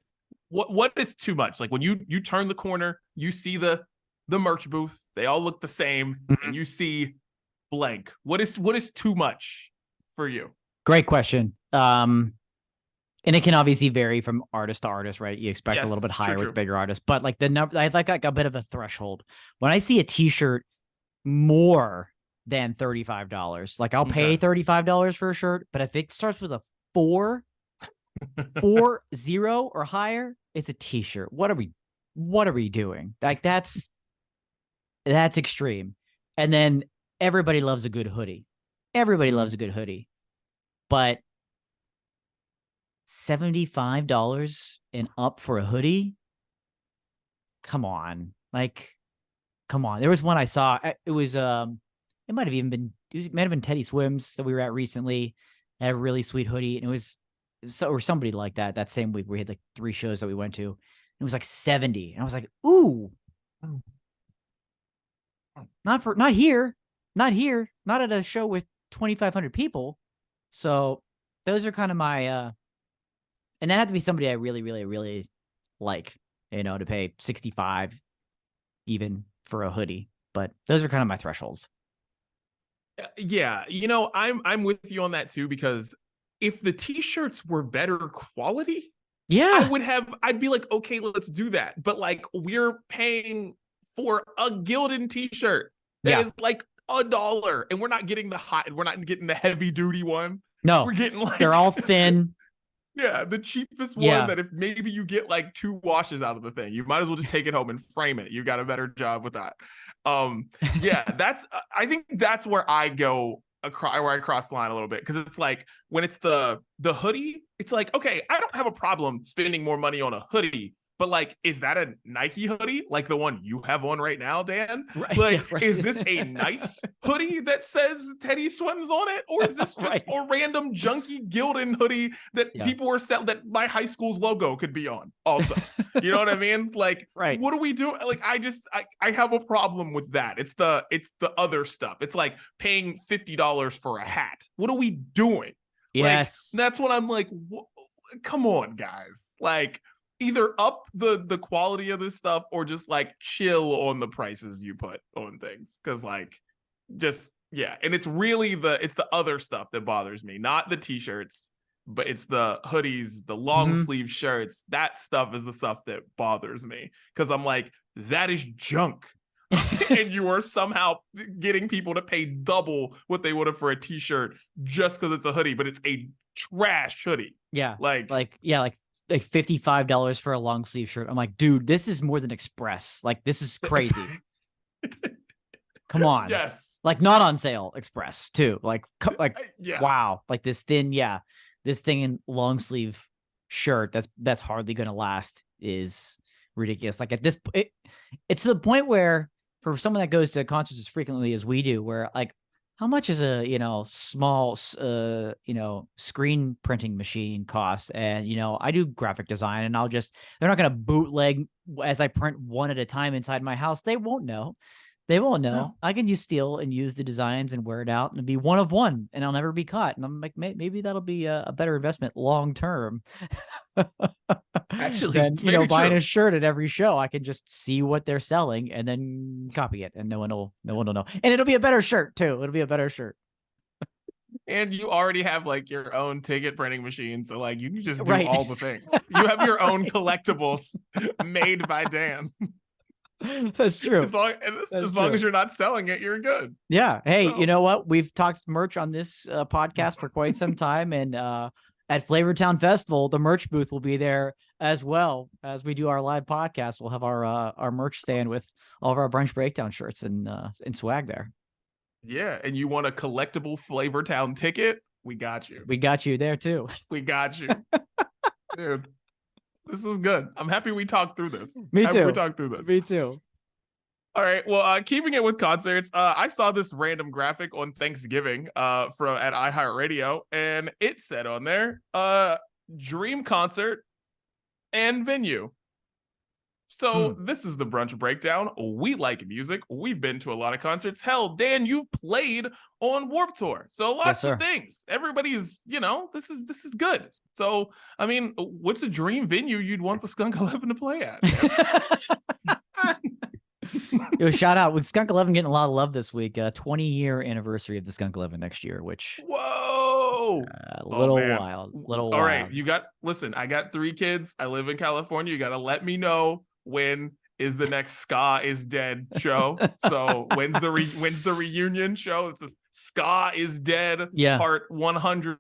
what is too much? Like when you turn the corner, you see the merch booth, they all look the same, and you see blank. What is too much for you? Great question. And it can obviously vary from artist to artist, right? You expect a little bit higher with bigger artists, but like the number, I like a bit of a threshold. When I see a t-shirt more than $35, like I'll pay $35 for a shirt, but if it starts with a 40 or higher, it's a t-shirt. What are we doing? Like that's extreme. And then everybody loves a good hoodie. Everybody loves a good hoodie. But $75 and up for a hoodie? Come on. Like, come on. There was one I saw. It was it might have been Teddy Swims that we were at recently. had a really sweet hoodie, and it was so, or somebody like that same week we had like 3 shows that we went to. It was like 70, and I was like, ooh, not here, not at a show with 2,500 people. So those are kind of my and that had to be somebody I really, really, really like, to pay 65 even for a hoodie. But those are kind of my thresholds. Yeah, I'm with you on that too, because if the t-shirts were better quality, Yeah. I'd be like, okay, let's do that. But like, we're paying for a Gildan t-shirt that Yeah. is like $1, and we're not getting we're not getting the heavy duty one. No, We're getting like they're all thin. yeah, the cheapest one Yeah. that if maybe you get like 2 washes out of the thing, you might as well just take it home and frame it. You got a better job with that. Yeah, I think that's where I go across, where I cross the line a little bit, because it's like when it's the hoodie, it's like, okay, I don't have a problem spending more money on a hoodie, but like, is that a Nike hoodie like the one you have on right now, Dan? Right. Like, Yeah, right. is this a nice hoodie that says Teddy Swims on it, or is this just Right. a random junky Gildan hoodie that people are selling, that my high school's logo could be on also? You know what I mean? Like, right. What do we do? Like, I have a problem with that. It's the other stuff. It's like paying $50 for a hat. What are we doing? Yes. Like, that's what I'm like. Come on, guys. Like, either up the quality of this stuff, or just like chill on the prices you put on things. Cause like, just, yeah. And it's really it's the other stuff that bothers me, not the t-shirts, but it's the hoodies, the long sleeve shirts. That stuff is the stuff that bothers me. Cause I'm like, that is junk. And you are somehow getting people to pay double what they would have for a t-shirt just because it's a hoodie, but it's a trash hoodie. Yeah. Like $55 for a long sleeve shirt. I'm like, dude, this is more than Express. Like, this is crazy. Come on. Yes. Like, not on sale Express too. Like, yeah. Wow. Like this thin, this thing in long sleeve shirt that's hardly going to last is ridiculous. Like, at this, it's to the point where, for someone that goes to concerts as frequently as we do, where like, how much is a small screen printing machine cost? And I do graphic design, and they're not going to bootleg as I print one at a time inside my house. They won't know. No. I can use steel and use the designs and wear it out and be one of one, and I'll never be caught. And I'm like, maybe that'll be a better investment long term. Actually, than buying a shirt at every show. I can just see what they're selling and then copy it, and no one will know. And it'll be a better shirt too. It'll be a better shirt. And you already have like your own ticket printing machine, so like you can just do all the things. You have your own collectibles made by Dan. That's true. As long as you're not selling it, you're good. Yeah. Hey, you know what? We've talked merch on this podcast for quite some time, and at FlavorTown Festival, the merch booth will be there as well as we do our live podcast. We'll have our merch stand with all of our Brunch Breakdown shirts and swag there. Yeah, and you want a collectible FlavorTown ticket? We got you. We got you there too. We got you, dude. This is good. I'm happy we talked through this. Me too. We talked through this. Me too. All right. Well, keeping it with concerts, I saw this random graphic on Thanksgiving at iHeartRadio, and it said on there, dream concert and venue. So this is the Brunch Breakdown. We like music. We've been to a lot of concerts. Hell, Dan, you've played on Warped Tour. So lots of things. Everybody's, this is good. So, I mean, what's a dream venue you'd want the Skunk 11 to play at? Shout out with Skunk 11 getting a lot of love this week. 20-year anniversary of the Skunk 11 next year, which whoa, little wild. All right, listen, I got 3 kids. I live in California. You got to let me know when is the next Ska is Dead show. So when's the reunion show? It's a Ska is Dead part 100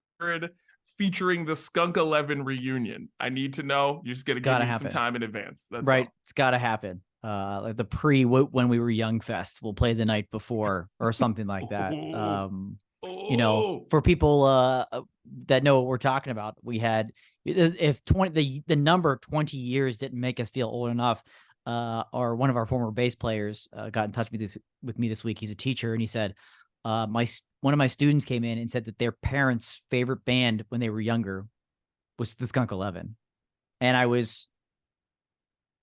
featuring the Skunk 11 reunion. I need to know. You just got to give me some time in advance. That's right. All. It's got to happen. Like the when we were young fest, we'll play the night before or something like that. For people that know what we're talking about, we had, if the number 20 years didn't make us feel old enough, or one of our former bass players got in touch with me this week. He's a teacher, and he said, One of my students came in and said that their parents' favorite band when they were younger was the Skunk 11. And I was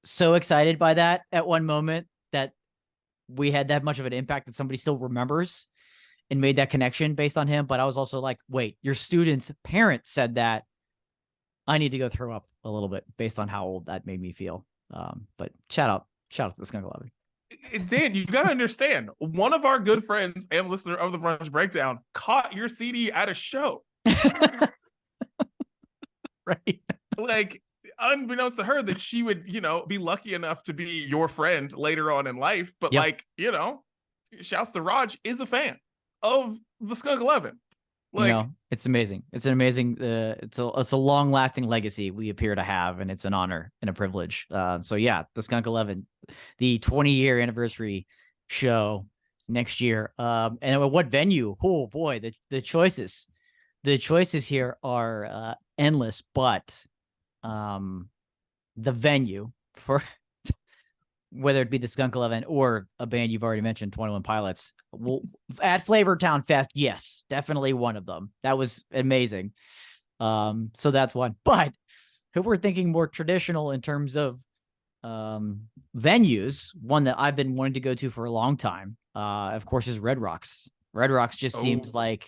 so excited by that at one moment that we had that much of an impact that somebody still remembers and made that connection based on him. But I was also like, wait, your student's parent said that. I need to go throw up a little bit based on how old that made me feel. But shout out to the Skunk 11. Dan, you got to understand, one of our good friends and listener of the Brunch Breakdown caught your CD at a show. Right. Like, unbeknownst to her, that she would, be lucky enough to be your friend later on in life. But shouts to Raj is a fan of the Skunk 11. Like, it's amazing. It's an amazing, it's a long lasting legacy we appear to have, and it's an honor and a privilege. So yeah, the Skunk 11, the 20-year anniversary show next year. And what venue? Oh boy, the choices here are endless, but the venue for whether it be the Skunk 11 or a band you've already mentioned, 21 Pilots, at FlavorTown Fest, yes, definitely one of them. That was amazing. So that's one. But if we're thinking more traditional in terms of venues, one that I've been wanting to go to for a long time, of course, is Red Rocks. Red Rocks just seems like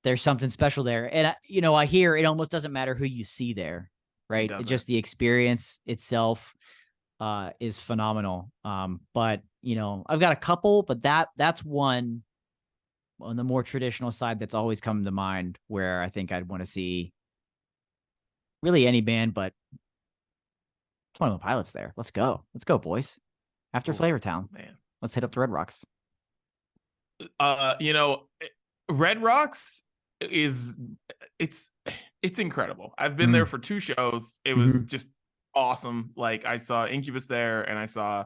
there's something special there. And, I hear it almost doesn't matter who you see there, right? It's just the experience itself is phenomenal. But I've got a couple, but that's one on the more traditional side that's always come to mind where I think I'd want to see really any band, but 21 Pilots there. Let's go, boys. After FlavorTown, man, let's hit up the Red Rocks. Red Rocks it's incredible. I've been there for 2 shows. It was just awesome. Like, I saw Incubus there, and I saw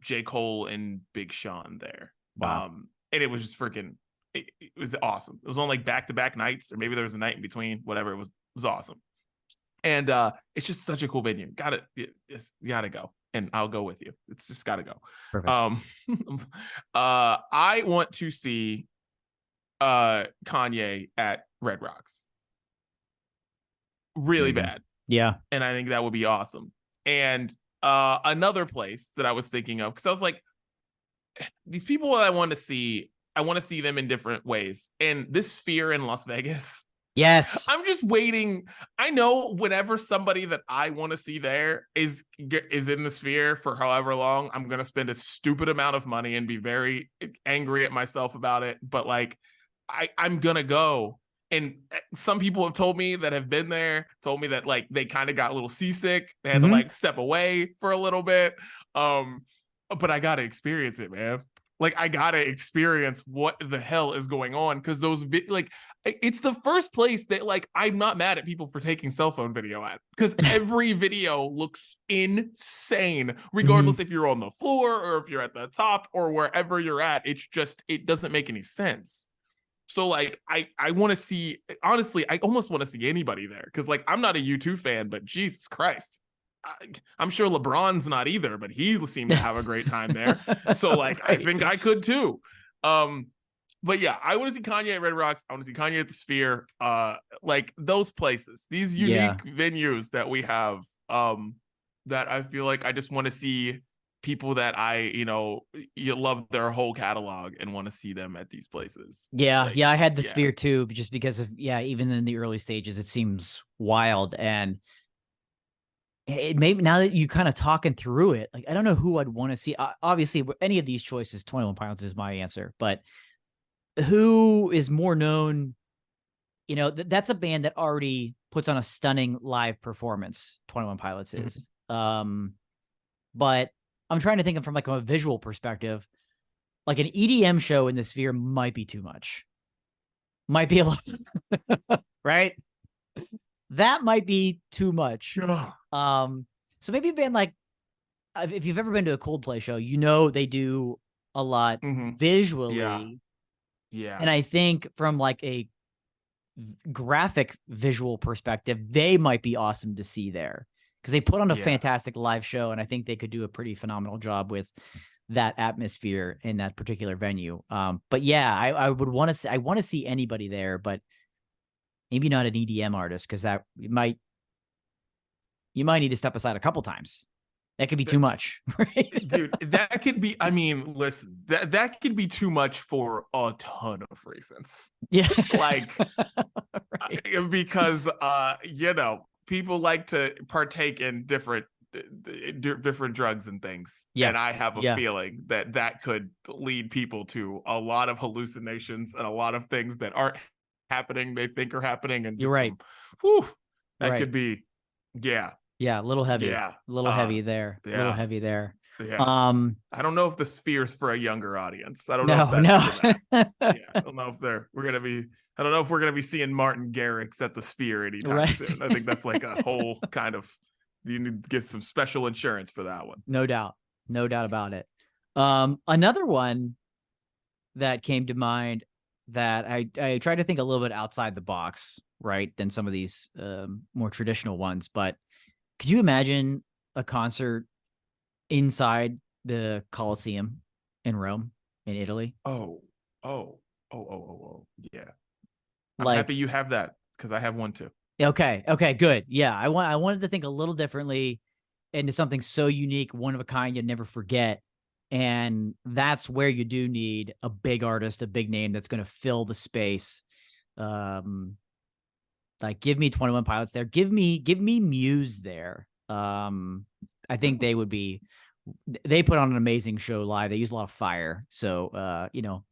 J. Cole and Big Sean there. Wow. And it was just freaking, it was awesome. It was on like back-to-back nights, or maybe there was a night in between, whatever. It was awesome. And it's just such a cool venue. Gotta go. And I'll go with you. It's just gotta go. Perfect. I want to see Kanye at Red Rocks. Really bad. Yeah. And I think that would be awesome. And another place that I was thinking of, because I was like, these people that I want to see them in different ways. And this Sphere in Las Vegas. Yes. I'm just waiting. I know whenever somebody that I want to see there is in the Sphere for however long, I'm going to spend a stupid amount of money and be very angry at myself about it. But like, I'm going to go. And some people have told me that have been there, told me that like they kind of got a little seasick. They had to like step away for a little bit. But I got to experience it, man. Like, I got to experience what the hell is going on. Because it's the first place that like, I'm not mad at people for taking cell phone video at, because every video looks insane, regardless if you're on the floor or if you're at the top or wherever you're at. It's just, it doesn't make any sense. So like, I want to see, honestly, I almost want to see anybody there, because like, I'm not a U2 fan, but Jesus Christ, I'm sure LeBron's not either, but he seemed to have a great time there. So like, right. I think I could too. But yeah, I want to see Kanye at Red Rocks. I want to see Kanye at the Sphere. Like those places, these unique venues that we have, that I feel like I just want to see people that you love their whole catalog and want to see them at these places. Yeah. Like, I had the Sphere too, just because of, even in the early stages, it seems wild. And it may, now that you kind of talking through it, like, I don't know who I'd want to see. Obviously, any of these choices, 21 Pilots is my answer, but who is more known? That's a band that already puts on a stunning live performance. 21 Pilots is, but I'm trying to think of from like a visual perspective, like an EDM show in the Sphere might be too much. Might be a lot, right? That might be too much. So maybe a band like, if you've ever been to a Coldplay show, they do a lot visually. Yeah. And I think from like a graphic visual perspective, they might be awesome to see there, because they put on a fantastic live show, and I think they could do a pretty phenomenal job with that atmosphere in that particular venue. But yeah, I would want to. I want to see anybody there, but maybe not an EDM artist because that you might need to step aside a couple times. That could be too much, right? Dude, that could be, I mean, listen, that could be too much for a ton of reasons. Yeah. Like, right. because, people like to partake in different drugs and things. Yeah. And I have a Yeah. feeling that could lead people to a lot of hallucinations and a lot of things that aren't happening, they think are happening. And just You're right. that right. could be, yeah. Yeah, a little heavy. Yeah. A little heavy there. A little heavy there. Yeah. I don't know if the Sphere's for a younger audience. I don't know if that's no. yeah. I don't know if I don't know if we're gonna be seeing Martin Garrix at the Sphere anytime soon. I think that's like a whole kind of, you need to get some special insurance for that one. No doubt. No doubt about it. Another one that came to mind that I tried to think a little bit outside the box, right, than some of these more traditional ones, but could you imagine a concert inside the Colosseum in Rome, in Italy? Oh. Yeah. I'm Like, happy you have that because I have one too. okay, good. Yeah, I wanted to think a little differently into something so unique, one of a kind, you'd never forget. And that's where you do need a big artist, a big name that's going to fill the space. Like, give me 21 Pilots there. Give me Muse there. I think they would be. They put on an amazing show live. They use a lot of fire, so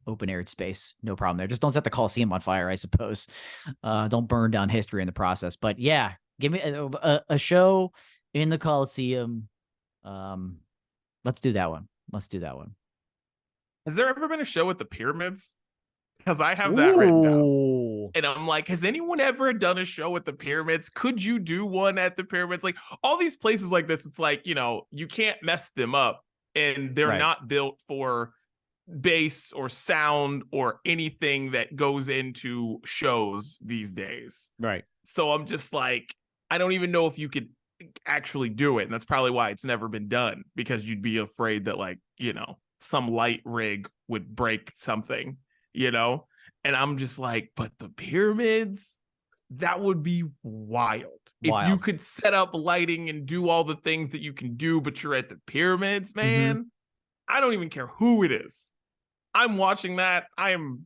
open aired space, no problem there. Just don't set the Coliseum on fire, I suppose. Don't burn down history in the process. But yeah, give me a show in the Coliseum. Let's do that one. Has there ever been a show at the Pyramids? Because I have that written down. And I'm like, has anyone ever done a show at the Pyramids? Could you do one at the Pyramids? Like, all these places like this, it's like, you can't mess them up. And they're not built for bass or sound or anything that goes into shows these days. Right. So I'm just like, I don't even know if you could actually do it. And that's probably why it's never been done, because you'd be afraid that, like, some light rig would break something. And I'm just like, but the Pyramids, that would be wild. If you could set up lighting and do all the things that you can do, but you're at the Pyramids, man, I don't even care who it is. I'm watching that. I am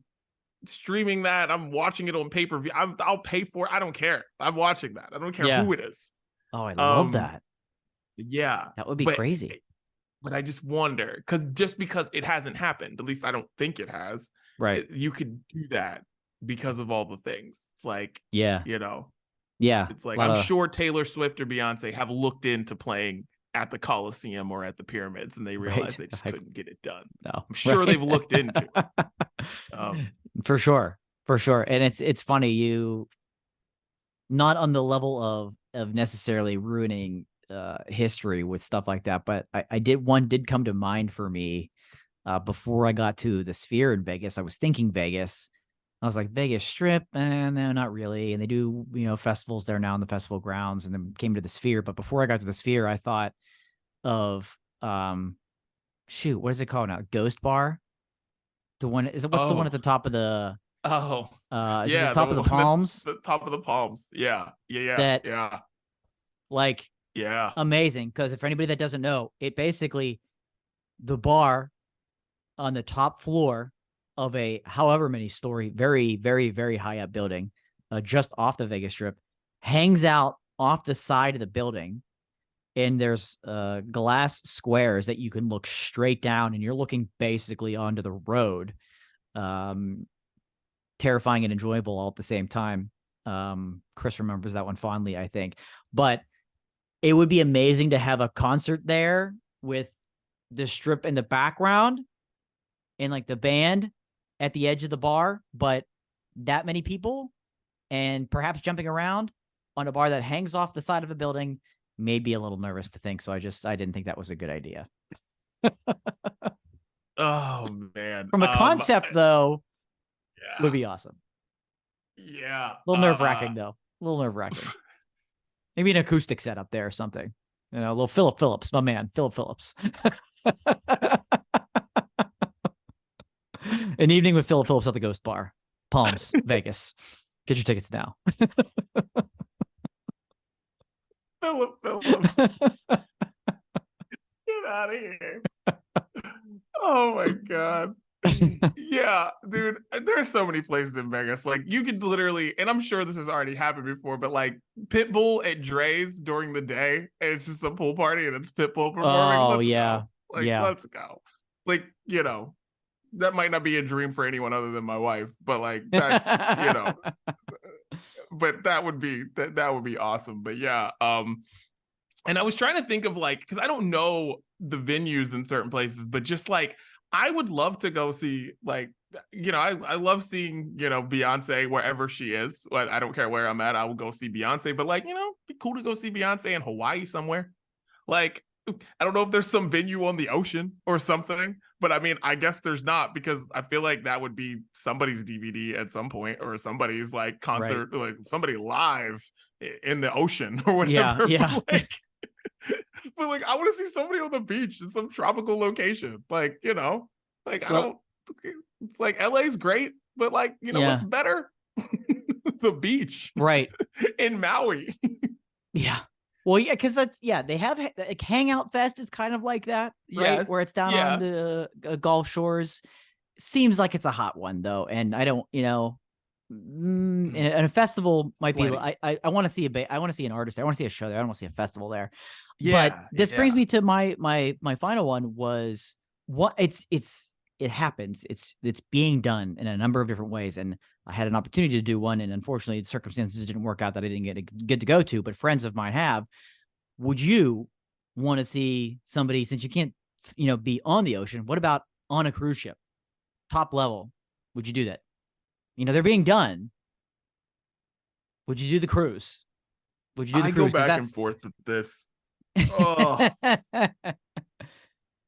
streaming that. I'm watching it on pay-per-view. I'll pay for it. I don't care. I'm watching that. I don't care who it is. Oh, I love that. Yeah. That would be crazy. But I just wonder, because it hasn't happened, at least I don't think it has. Right. You could do that because of all the things. It's like, yeah. It's like, I'm sure Taylor Swift or Beyonce have looked into playing at the Coliseum or at the Pyramids, and they realized they just couldn't get it done. No. I'm sure they've looked into it. For sure. And it's funny, you not on the level of necessarily ruining history with stuff like that, but one did come to mind for me before I got to the Sphere in Vegas. I was thinking Vegas. I was like, Vegas Strip, and no, not really. And they do, festivals there now in the festival grounds, and then came to the Sphere. But before I got to the Sphere, I thought of what is it called now? Ghost Bar. The one the one at the top of the is it the top of the Palms? The top of the Palms. Yeah. Like, amazing. Because if anybody that doesn't know, it basically, the bar on the top floor of a however many story, very, very, very high up building, just off the Vegas Strip, hangs out off the side of the building. And there's glass squares that you can look straight down, and you're looking basically onto the road. Terrifying and enjoyable all at the same time. Chris remembers that one fondly, I think. But it would be amazing to have a concert there with the Strip in the background and like the band at the edge of the bar, but that many people and perhaps jumping around on a bar that hangs off the side of a building made me a little nervous to think. So I didn't think that was a good idea. Oh man. From a concept though, would be awesome. Yeah. A little nerve-wracking though. A little nerve-wracking. Maybe an acoustic setup there or something. A little Philip Phillips, my man, Philip Phillips. An evening with Philip Phillips at the Ghost Bar, Palms, Vegas. Get your tickets now. Philip Phillips, get out of here. Oh my God. Yeah, dude, there's so many places in Vegas. Like you could literally, and I'm sure this has already happened before, but like Pitbull at Dre's during the day, and it's just a pool party and it's Pitbull performing. Oh Let's yeah, go. Like, yeah. let's go. Like, that might not be a dream for anyone other than my wife, but like that's, but that would be awesome. But yeah, and I was trying to think of like, because I don't know the venues in certain places, but just like I would love to go see like, I love seeing, Beyonce wherever she is. Well, I don't care where I'm at. I will go see Beyonce, but like, be cool to go see Beyonce in Hawaii somewhere. Like, I don't know if there's some venue on the ocean or something, but I mean, I guess there's not, because I feel like that would be somebody's DVD at some point, or somebody's like concert, right, like somebody live in the oceon or whatever. Yeah. But like, I want to see somebody on the beach in some tropical location. Like, like, it's like LA's great, but like, what's better? The beach. Right. In Maui. Yeah. Well, yeah, because they have like Hangout Fest is kind of like that, right? Yes, where it's down on the Gulf Shores. Seems like it's a hot one though, and I don't, and a festival might be. I want to see I want to see an artist there. I want to see a show there. I don't want to see a festival there. Yeah, but this brings me to my final one was what it happens. It's being done in a number of different ways, and I had an opportunity to do one, and unfortunately, the circumstances didn't work out that I didn't get to go to. But friends of mine have. Would you want to see somebody, since you can't, be on the ocean? What about on a cruise ship, top level? Would you do that? They're being done. Would you do the cruise? Would you do the cruise? I go back and forth with this. Oh.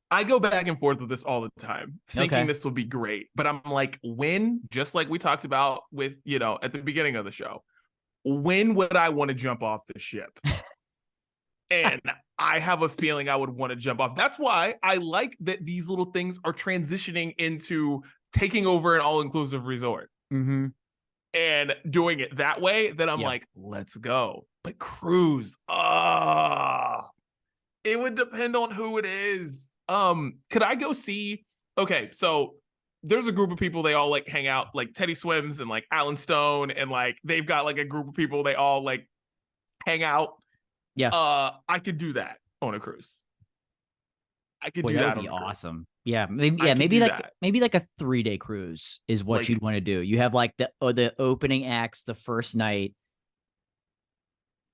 I go back and forth with this all the time, thinking this will be great. But I'm like, when, just like we talked about with, at the beginning of the show, when would I want to jump off the ship? And I have a feeling I would want to jump off. That's why I like that these little things are transitioning into taking over an all-inclusive resort. Mm-hmm. And doing it that way, then I'm like, let's go. But cruise, it would depend on who it is. Could I go see? Okay, so there's a group of people, they all like hang out, like Teddy Swims and like Alan Stone, and like they've got like a group of people, they all like hang out. Yeah. I could do that on a cruise. I could do that. That would be awesome. Yeah, maybe like a 3-day cruise is what you'd want to do. You have like the opening acts the first night,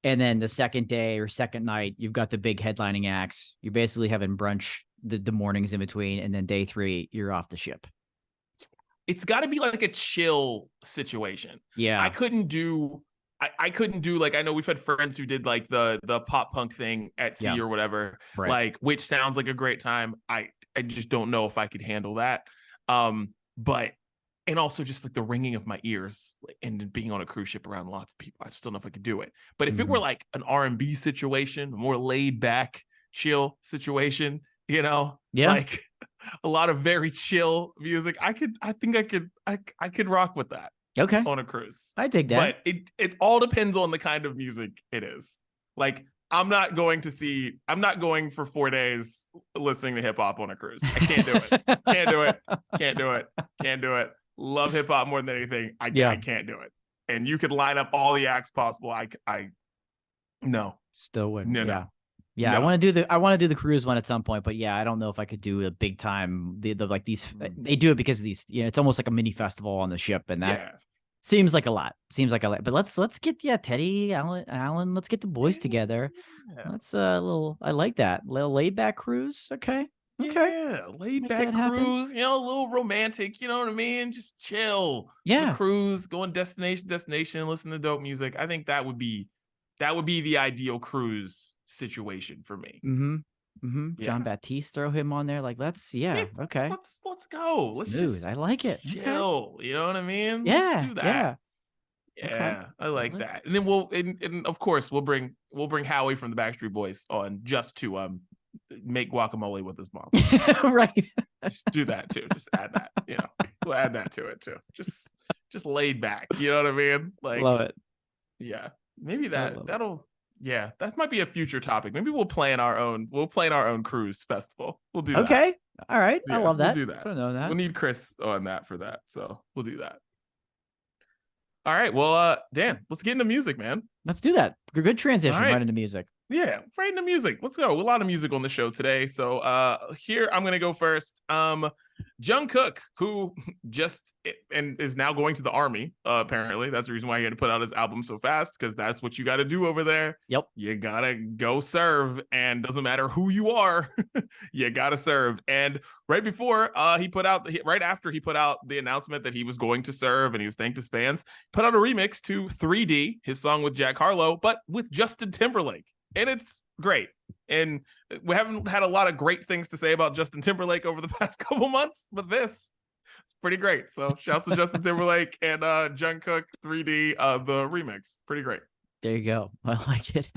and then the second day or second night, you've got the big headlining acts. You're basically having brunch the mornings in between, and then day 3, you're off the ship. It's got to be like a chill situation. Yeah, I couldn't do like, I know we've had friends who did like the pop punk thing at sea or whatever, like, which sounds like a great time. I just don't know if I could handle that. But, and also just like the ringing of my ears, like, and being on a cruise ship around lots of people, I just don't know if I could do it. But if it were like an R&B situation, a more laid back, chill situation, like a lot of very chill music, I think I could rock with that. Okay. On a cruise. I dig that. But it all depends on the kind of music it is. Like, I'm not going for 4 days listening to hip hop on a cruise. I can't do it. Can't do it. Love hip hop more than anything. I can't do it. And you could line up all the acts possible. I no. Still wouldn't. No. Yeah, no. I want to do the cruise one at some point, but yeah, I don't know if I could do a big time. The like these, they do it because of these. It's almost like a mini festival on the ship, and that seems like a lot. But let's get Teddy, Alan, let's get the boys together. That's a little. I like that little laid back cruise. Okay. Yeah, laid back cruise. A little romantic. You know what I mean? Just chill. Yeah, cruise, going destination, listen to dope music. I think that would be the ideal cruise situation for me. Yeah. John Baptiste, throw him on there. Like, okay. Let's go. Let's just I like it. Chill. Okay. You know what I mean? Yeah. Let's do that. Yeah. Okay. I like that. And then and of course we'll bring Howie from the Backstreet Boys on just to make guacamole with his mom. Right. Just do that too. Just add that. We'll add that to it too. Just laid back. You know what I mean? Like, love it. Yeah, maybe love it. that'll. Yeah, that might be a future topic. Maybe we'll plan our own. We'll plan our own cruise festival. We'll do that. Okay. All right. I Yeah, love that. We'll do that. I don't know that. We'll need Chris on that for that. So we'll do that. All right. Well, Dan, let's get into music, man. Let's do that. Good transition right into music. Yeah, right into music. Let's go. A lot of music on the show today. So here I'm gonna go first. Jungkook, who just and is now going to the army. Apparently, that's the reason why he had to put out his album so fast, because that's what you got to do over there. Yep, you gotta go serve, and doesn't matter who you are, you gotta serve. And right before right after he put out the announcement that he was going to serve and he was thanked his fans, put out a remix to 3D, his song with Jack Harlow, but with Justin Timberlake. And it's great. And we haven't had a lot of great things to say about Justin Timberlake over the past couple months, but this is pretty great. So shouts to Justin Timberlake and Jungkook 3D, the remix. Pretty great. There you go. I like it.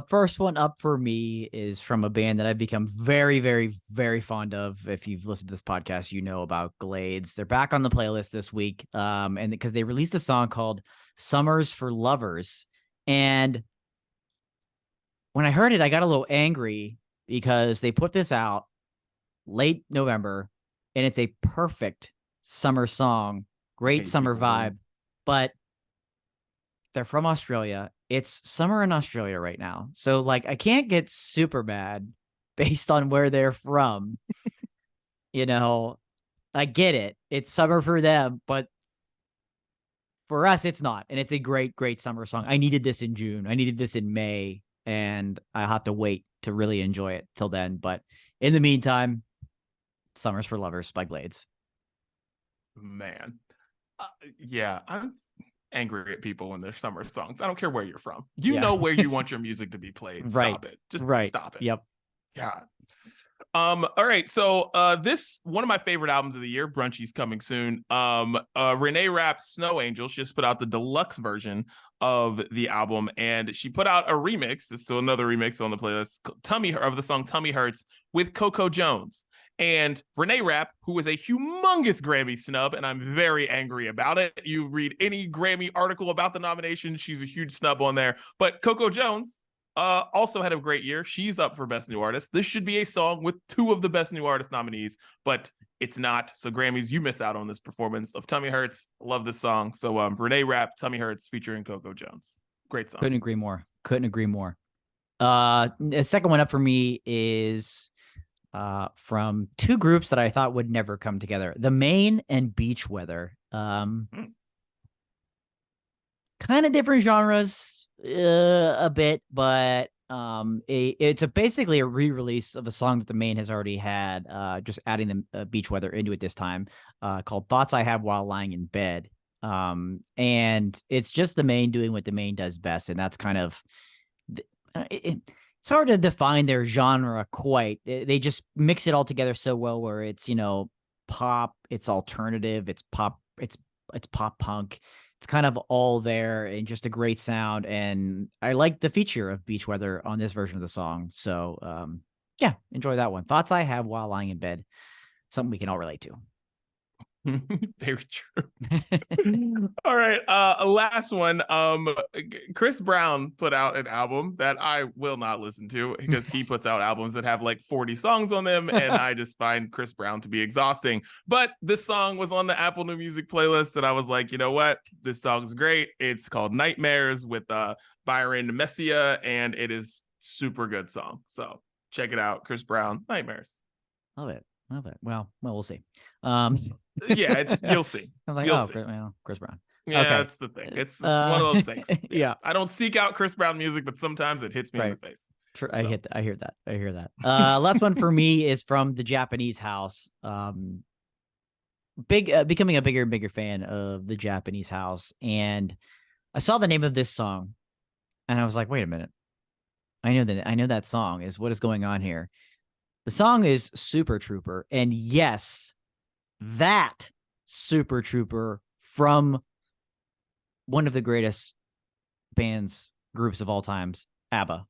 First one up for me is from a band that I've become very, very, very fond of. If you've listened to this podcast, you know about Glades. They're back on the playlist this week. And because they released a song called Summers for Lovers. And when I heard it, I got a little angry because they put this out late November and it's a perfect summer song, great summer vibe, but they're from Australia. It's summer in Australia right now. So like, I can't get super mad based on where they're from. I get it. It's summer for them, but for us, it's not. And it's a great, great summer song. I needed this in June. I needed this in May. And I have to wait to really enjoy it till then. But in the meantime, Summers for Lovers by Glades. Man. Yeah, I'm angry at people when they're summer songs. I don't care where you're from. You know where you want your music to be played. Right. Stop it. Just stop it. Yep. Yeah. All right. So this one of my favorite albums of the year, Brunchy's coming soon. Renee Rapp's Snow Angels just put out the deluxe version of the album, and she put out a remix. This is still another remix on the playlist, of the song Tummy Hurts with Coco Jones. And Renee Rapp, who is a humongous Grammy snub, and I'm very angry about it. You read any Grammy article about the nomination, she's a huge snub on there. But Coco Jones also had a great year. She's up for Best New Artist. This should be a song with two of the Best New Artist nominees, but it's not. So Grammys, you miss out on this performance of Tummy Hurts. Love this song. So Renee Rapp, Tummy Hurts featuring Coco Jones. Great song. Couldn't agree more. The second one up for me is from two groups that I thought would never come together. The Maine and Beach Weather. Kind of different genres a bit, but it's basically a re-release of a song that the Maine has already had, just adding the Beach Weather into it this time, called Thoughts I Have While Lying in Bed. And it's just the Maine doing what the Maine does best, and that's kind of it's hard to define their genre quite. They just mix it all together so well, where it's pop, it's alternative, it's pop, it's pop punk. It's kind of all there and just a great sound. And I like the feature of Beach Weather on this version of the song. So, yeah, enjoy that one. Thoughts I Have While Lying in Bed. Something we can all relate to. Very true. All right. Last one. Chris Brown put out an album that I will not listen to, because he puts out albums that have like 40 songs on them, and I just find Chris Brown to be exhausting. But this song was on the Apple New Music playlist, and I was like, you know what? This song's great. It's called Nightmares with Byron Messia, and it is super good song. So check it out. Chris Brown, Nightmares. Love it. Well, we'll see. Yeah, you'll see. I was like, you'll see. Chris Brown. Yeah, okay. That's the thing. It's one of those things. Yeah. I don't seek out Chris Brown music, but sometimes it hits me in the face. I hear that. Last one for me is from the Japanese House. Becoming a bigger and bigger fan of the Japanese House, and I saw the name of this song, and I was like, wait a minute. I know that song. What is going on here? The song is Super Trooper, and yes, that Super Trooper from one of the greatest groups of all times, ABBA.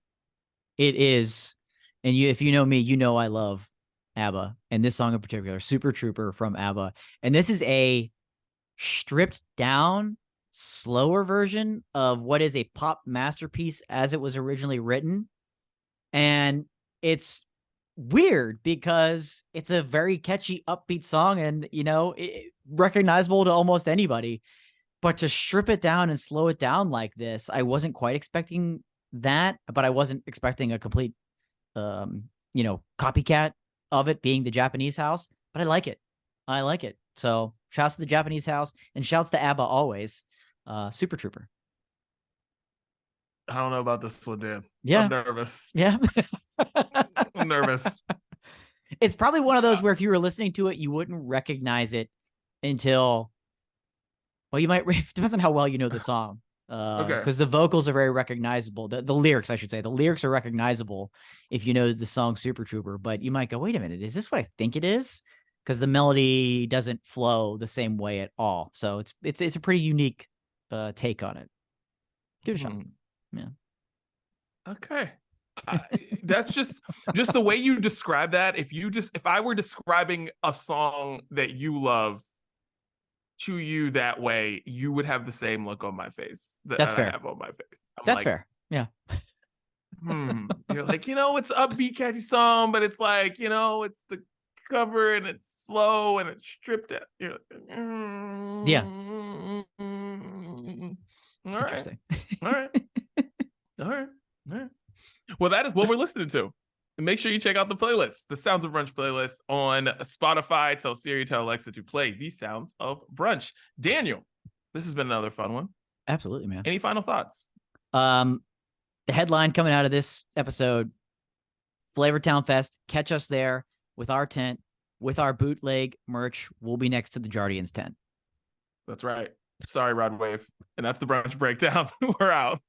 It is. And if you know me, you know I love ABBA, and this song in particular, Super Trooper from ABBA. And this is a stripped down, slower version of what is a pop masterpiece as it was originally written. And it's weird because it's a very catchy, upbeat song and, recognizable to almost anybody. But to strip it down and slow it down like this, I wasn't quite expecting that, but I wasn't expecting a complete, copycat of it being the Japanese house. But I like it. I like it. So shouts to the Japanese house and shouts to ABBA always. Super Trooper. I don't know about this one, Dan. Yeah. I'm nervous. Yeah. I'm nervous. It's probably one of those where if you were listening to it, you wouldn't recognize it until, well, you might, it depends on how well you know the song. Okay. Because the vocals are very recognizable. The lyrics, I should say, the lyrics are recognizable if you know the song Super Trooper. But you might go, wait a minute, is this what I think it is? Because the melody doesn't flow the same way at all. So it's a pretty unique take on it. Give it a shot. Yeah. Okay. That's just the way you describe that. If I were describing a song that you love to you that way, you would have the same look on my face That's fair. I have on my face. That's fair. Yeah. You're like, it's an upbeat, catchy song, but it's like, it's the cover and it's slow and it's stripped out. You're like, yeah. All Interesting. Right. All right. Well, that is what we're listening to. And make sure you check out the playlist, the Sounds of Brunch playlist on Spotify. Tell Siri, tell Alexa to play the Sounds of Brunch. Daniel, this has been another fun one. Absolutely, man. Any final thoughts? The headline coming out of this episode, FlavorTown Fest. Catch us there with our tent, with our bootleg merch. We'll be next to the Jardians tent. That's right. Sorry, Rod Wave. And that's the Brunch Breakdown. We're out.